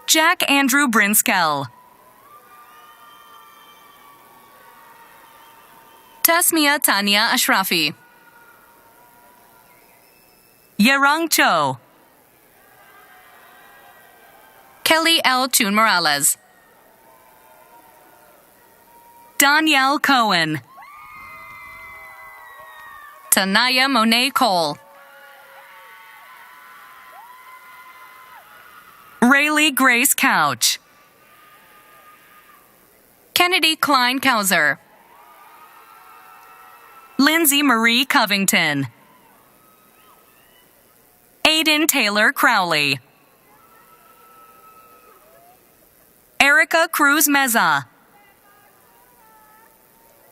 Speaker 11: Jack Andrew Brinskell, Tasmia Tanya Ashrafi, Yerang Cho, Kelly L. Tune Morales, Danielle Cohen, Tanaya Monet Cole, Rayleigh Grace Couch, Kennedy Klein Kauser, Lindsay Marie Covington, Aiden Taylor Crowley, Erica Cruz Meza,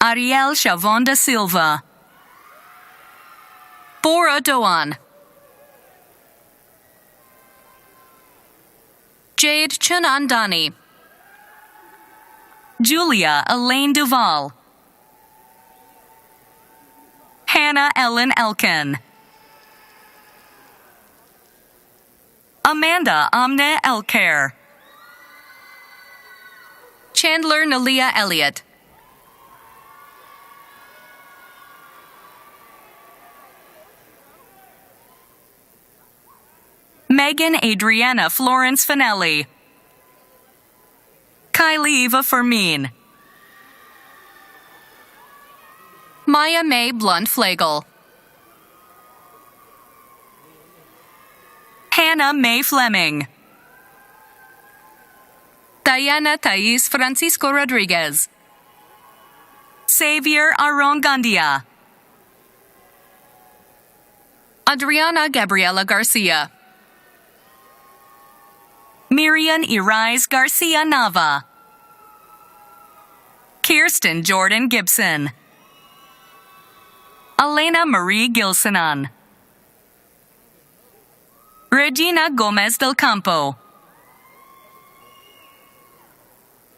Speaker 11: Ariel Chavon da Silva, Bora Doan, Jade Chunandani, Julia Elaine Duval, Hannah Ellen Elkin, Amanda Amne Elker, Chandler Nalia Elliott, Megan Adriana Florence Finelli, Kylie Eva Fermin, Maya May Blunt Flagel, Hannah May Fleming, Diana Thais Francisco Rodriguez, Xavier Aron Gandia, Adriana Gabriela Garcia, Miriam Irais Garcia Nava, Kirsten Jordan Gibson, Elena Marie Gilsonan, Regina Gomez del Campo,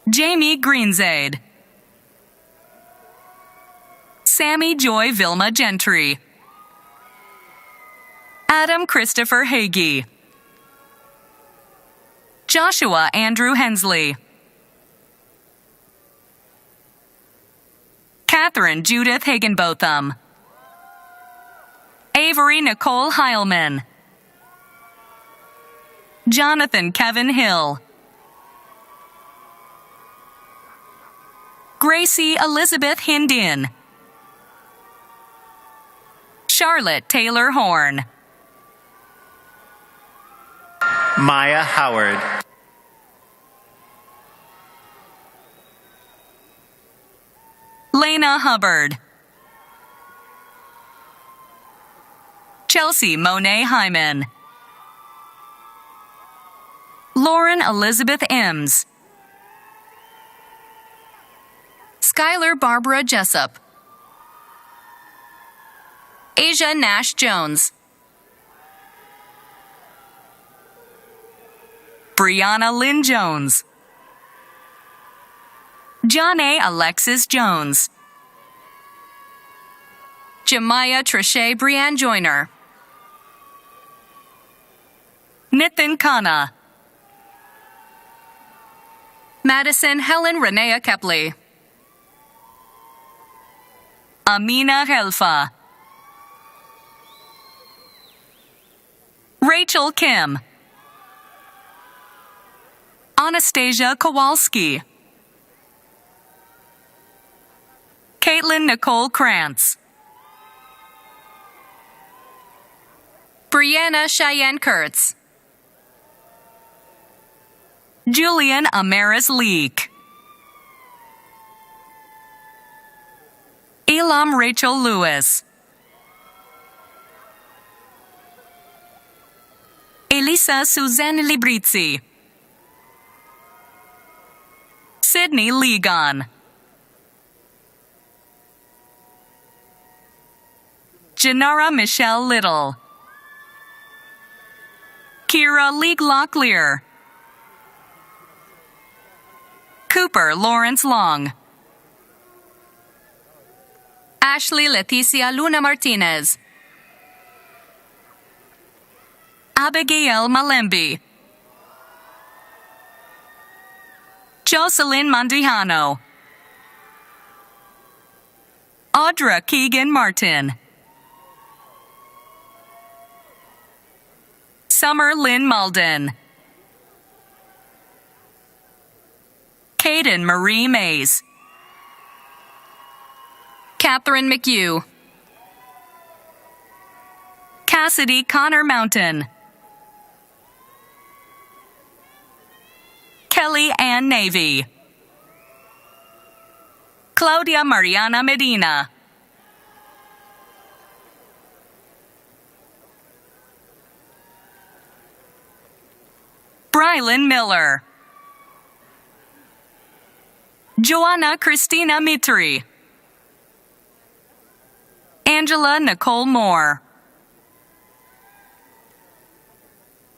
Speaker 11: Jamie Greenzade, Sammy Joy Vilma Gentry, Adam Christopher Hagee, Joshua Andrew Hensley, Catherine Judith Higginbotham, Avery Nicole Heilman, Jonathan Kevin Hill, Gracie Elizabeth Hindin, Charlotte Taylor Horn,
Speaker 8: Maya Howard,
Speaker 11: Lena Hubbard, Chelsea Monet Hyman, Lauren Elizabeth Ems, Skylar Barbara Jessup, Asia Nash Jones, Brianna Lynn Jones, John A. Alexis Jones, Jemiah Trichet Brianne Joyner, Nitin Khanna, Madison Helen Renea Kepley, Amina Helfa. Rachel Kim. Anastasia Kowalski. Caitlin Nicole Krantz. Brianna Cheyenne Kurtz. Julian Amaris Leek. Elam Rachel Lewis. Elisa Suzanne Librizzi. Sydney Ligon. Janara Michelle Little. Kira League Locklear. Cooper Lawrence Long. Ashley Leticia Luna Martinez. Abigail Malembi. Jocelyn Mandijano. Audra Keegan Martin. Summer Lynn Malden. Caden Marie Mays. Catherine McHugh. Cassidy Connor Mountain. Kelly Ann Navy. Claudia Mariana Medina. Brylan Miller. Joanna Christina Mitri. Angela Nicole Moore.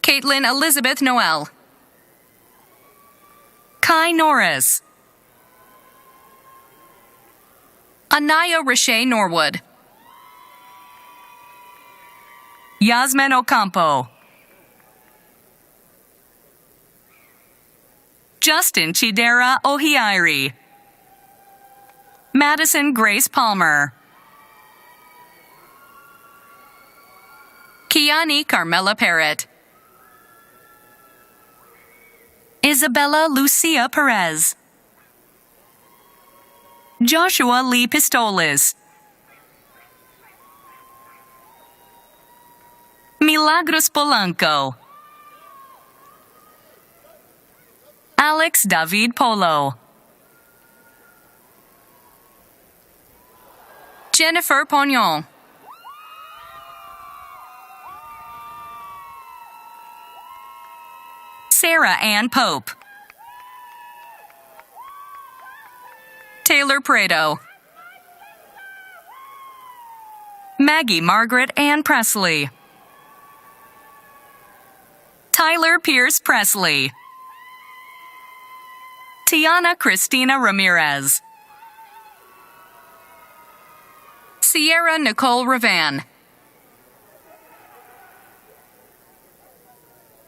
Speaker 11: Caitlin Elizabeth Noel. Kai Norris. Anaya Rashay Norwood. Yasmin Ocampo. Justin Chidera Ohiairi. Madison Grace Palmer. Kiani Carmela Parrott. Isabella Lucia Perez. Joshua Lee Pistoles. Milagros Polanco. Alex David Polo. Jennifer Pognon. Sarah Ann Pope. Taylor Prado. Maggie Margaret Ann Presley. Tyler Pierce Presley. Tiana Christina Ramirez. Sierra Nicole Ravan.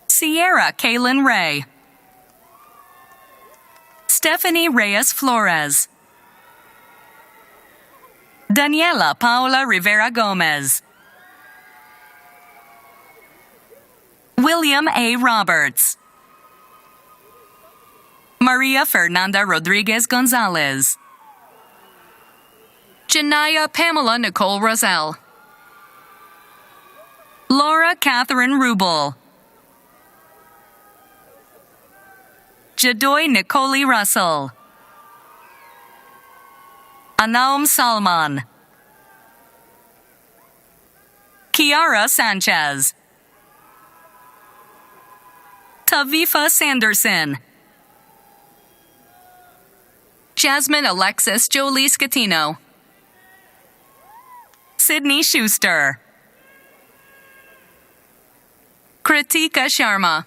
Speaker 11: Sierra Kaylin Ray. Stephanie Reyes Flores. Daniela Paula Rivera Gomez. William A. Roberts. Maria Fernanda Rodriguez Gonzalez. Janaya Pamela Nicole Roselle. Laura Catherine Rubel. Jadoy Nicole Russell. Anaum Salman. Kiara Sanchez. Tavifa Sanderson. Jasmine Alexis Jolie Scatino. Sydney Schuster. Kritika Sharma.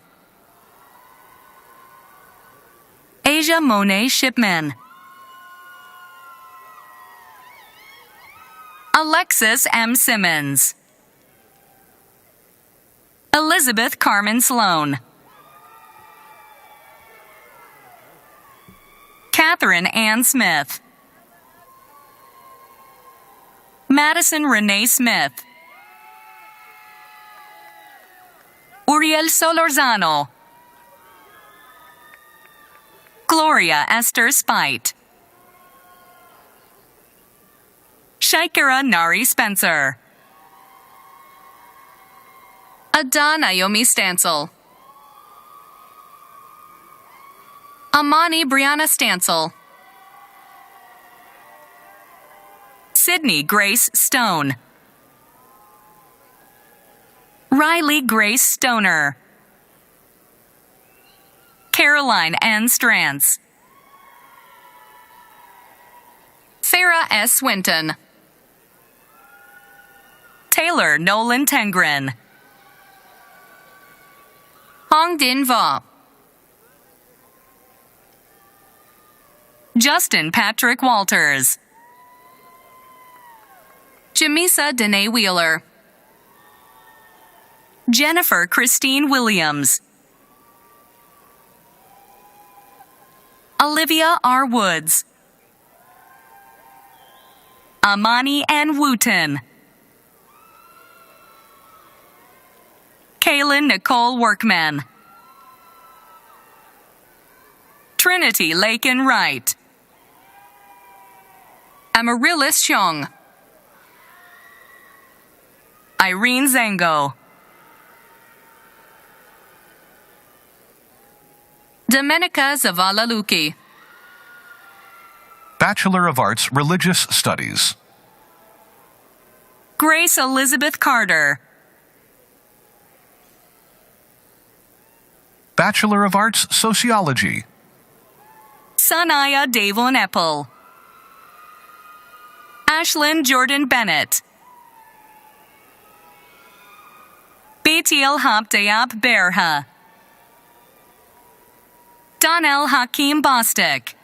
Speaker 11: Asia Monet Shipman. Alexis M. Simmons. Elizabeth Carmen Sloan. Catherine Ann Smith. Madison Renee Smith, Uriel Solorzano, Gloria Esther Spite, Shaikara Nari Spencer, Ada Naomi Stansel, Amani Brianna Stansel, Sydney Grace Stone, Riley Grace Stoner, Caroline N. Strands, Farah S. Swinton, Taylor Nolan Tengren, Hong Din Va, Justin Patrick Walters, Jamisa Danae Wheeler, Jennifer Christine Williams, Olivia R. Woods, Amani N. Wooten, Kaylin Nicole Workman, Trinity Lakin Wright, Amaryllis Xiong, Irene Zango, Domenica Zavala Luki,
Speaker 9: Bachelor of Arts, Religious Studies.
Speaker 11: Grace Elizabeth Carter,
Speaker 9: Bachelor of Arts, Sociology.
Speaker 11: Sanaya Davon Eppel, Ashlyn Jordan Bennett, Betiel Habdayab Berha, Donnell Hakeem Bostic,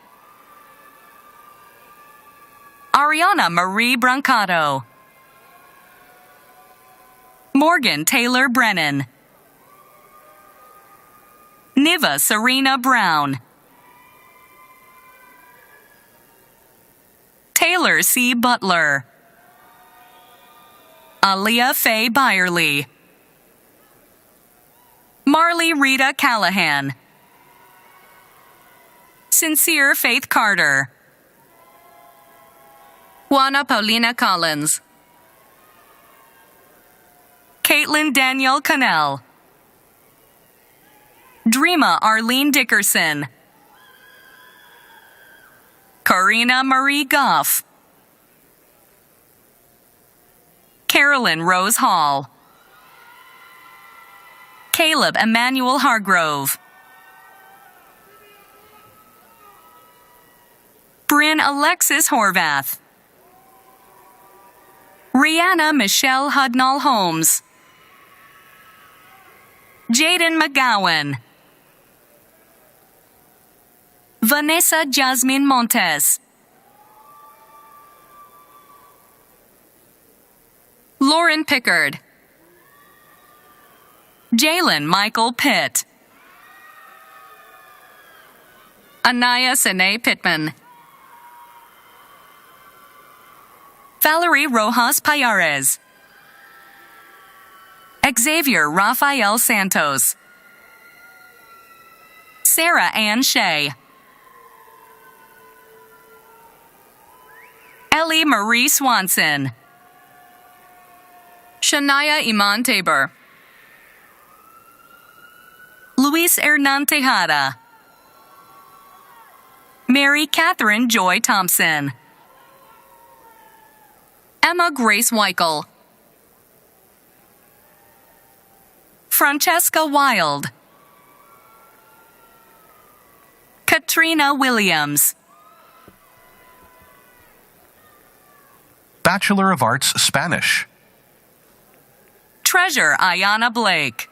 Speaker 11: Ariana Marie Brancato, Morgan Taylor Brennan, Niva Serena Brown, Taylor C. Butler, Aaliyah Faye Byerly, Marley Rita Callahan, Sincere Faith Carter, Juana Paulina Collins, Caitlin Danielle Cannell, Dreama Arlene Dickerson, Karina Marie Goff, Carolyn Rose Hall, Caleb Emmanuel Hargrove, Bryn Alexis Horvath, Rihanna Michelle Hudnall Holmes, Jaden McGowan, Vanessa Jasmine Montes, Lauren Pickard, Jalen Michael Pitt, Anaya Sine Pittman, Valerie Rojas Payares, Xavier Rafael Santos, Sarah Ann Shea, Ellie Marie Swanson, Shania Iman Tabor, Luis Hernan Tejada, Mary Catherine Joy Thompson, Emma Grace Weichel, Francesca Wild, Katrina Williams,
Speaker 9: Bachelor of Arts, Spanish.
Speaker 11: Treasure Ayana Blake,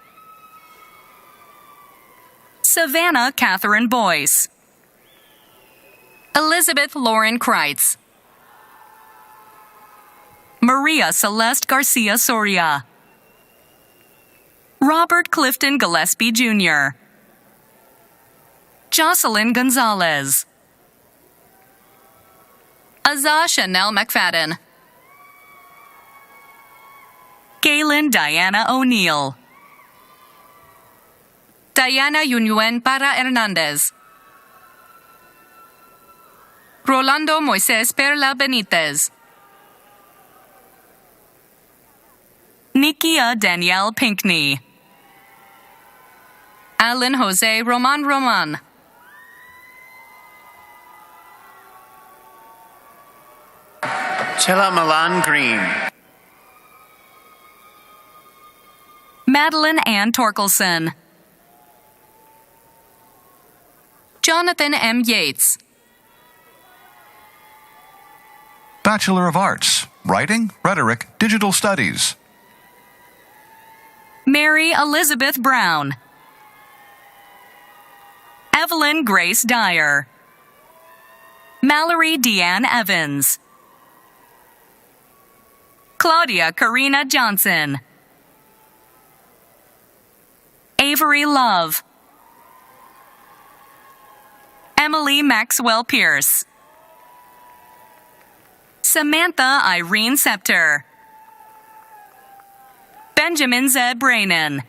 Speaker 11: Savannah Catherine Boyce, Elizabeth Lauren Kreitz, Maria Celeste Garcia Soria, Robert Clifton Gillespie Jr., Jocelyn Gonzalez, Azah Chanel McFadden, Galen Diana O'Neill. Diana Yunuen Para Hernandez. Rolando Moises Perla Benitez. Nikia Danielle Pinkney. Alan Jose Roman.
Speaker 8: Chela Milan Green.
Speaker 11: Madeline Ann Torkelson. Jonathan M. Yates.
Speaker 9: Bachelor of Arts, Writing, Rhetoric, Digital Studies.
Speaker 11: Mary Elizabeth Brown. Evelyn Grace Dyer. Mallory Deanne Evans. Claudia Karina Johnson. Avery Love. Emily Maxwell Pierce. Samantha Irene Scepter. Benjamin Zed Brainin.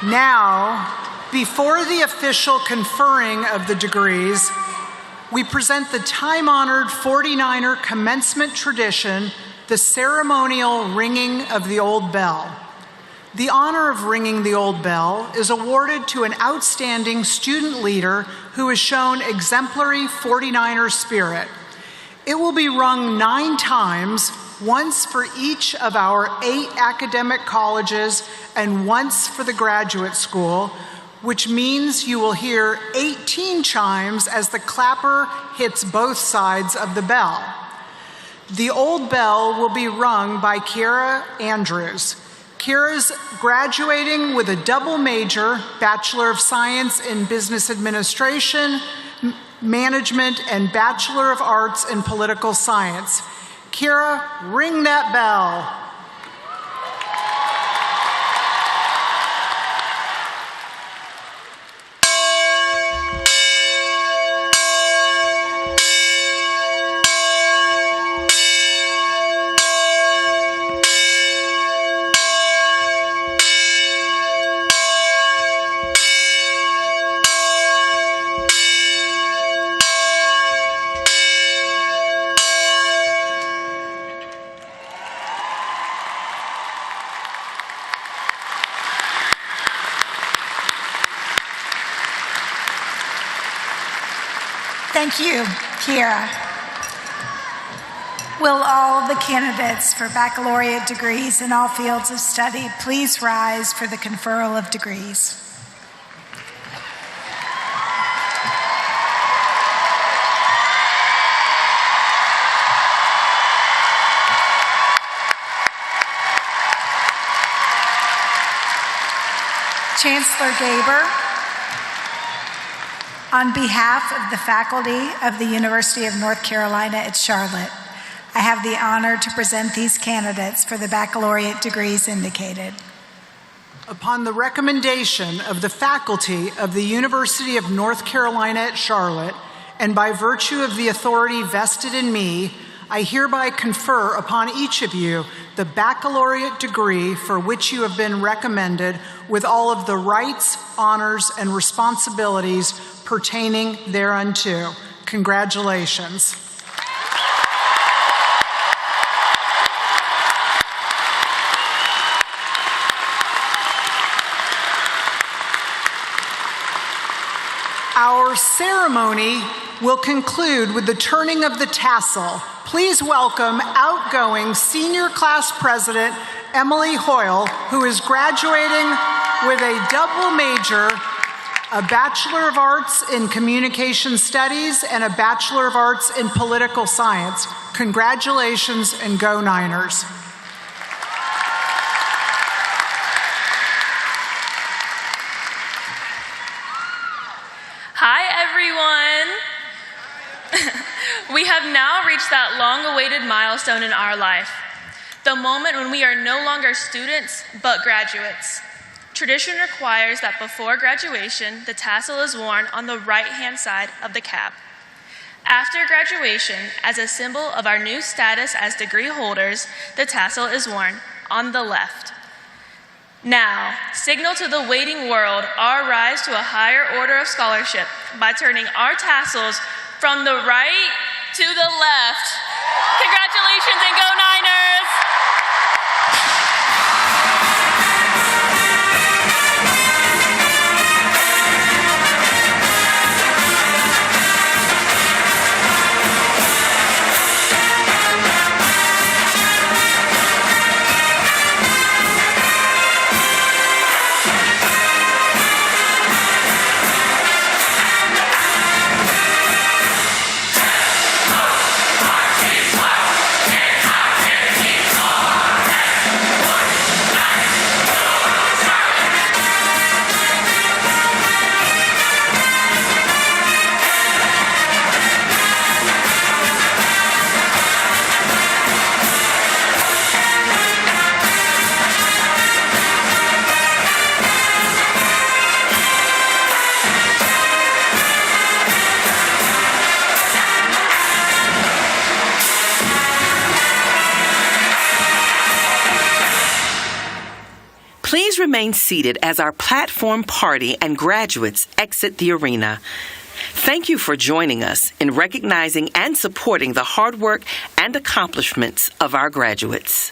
Speaker 3: Now, before the official conferring of the degrees, we present the time-honored 49er commencement tradition, the ceremonial ringing of the old bell. The honor of ringing the old bell is awarded to an outstanding student leader who has shown exemplary 49er spirit. It will be rung 9 times, once for each of our 8 academic colleges and once for the graduate school, which means you will hear 18 chimes as the clapper hits both sides of the bell. The old bell will be rung by Kira Andrews. Kira's graduating with a double major, Bachelor of Science in Business Administration, Management, and Bachelor of Arts in Political Science. Kira, ring that bell.
Speaker 7: Thank you, Kira. Will all the candidates for baccalaureate degrees in all fields of study please rise for the conferral of degrees? Chancellor Gaber, on behalf of the faculty of the University of North Carolina at Charlotte, I have the honor to present these candidates for the baccalaureate degrees indicated.
Speaker 3: Upon the recommendation of the faculty of the University of North Carolina at Charlotte, and by virtue of the authority vested in me, I hereby confer upon each of you the baccalaureate degree for which you have been recommended, with all of the rights, honors, and responsibilities pertaining thereunto. Congratulations. Our ceremony will conclude with the turning of the tassel. Please welcome outgoing senior class president Emily Hoyle, who is graduating with a double major, a Bachelor of Arts in Communication Studies and a Bachelor of Arts in Political Science. Congratulations and go Niners.
Speaker 12: Hi, everyone. We have now reached that long-awaited milestone in our life, the moment when we are no longer students, but graduates. Tradition requires that before graduation, the tassel is worn on the right-hand side of the cap. After graduation, as a symbol of our new status as degree holders, the tassel is worn on the left. Now, signal to the waiting world our rise to a higher order of scholarship by turning our tassels from the right to the left. Congratulations and go Niners!
Speaker 1: Please remain seated as our platform party and graduates exit the arena. Thank you for joining us in recognizing and supporting the hard work and accomplishments of our graduates.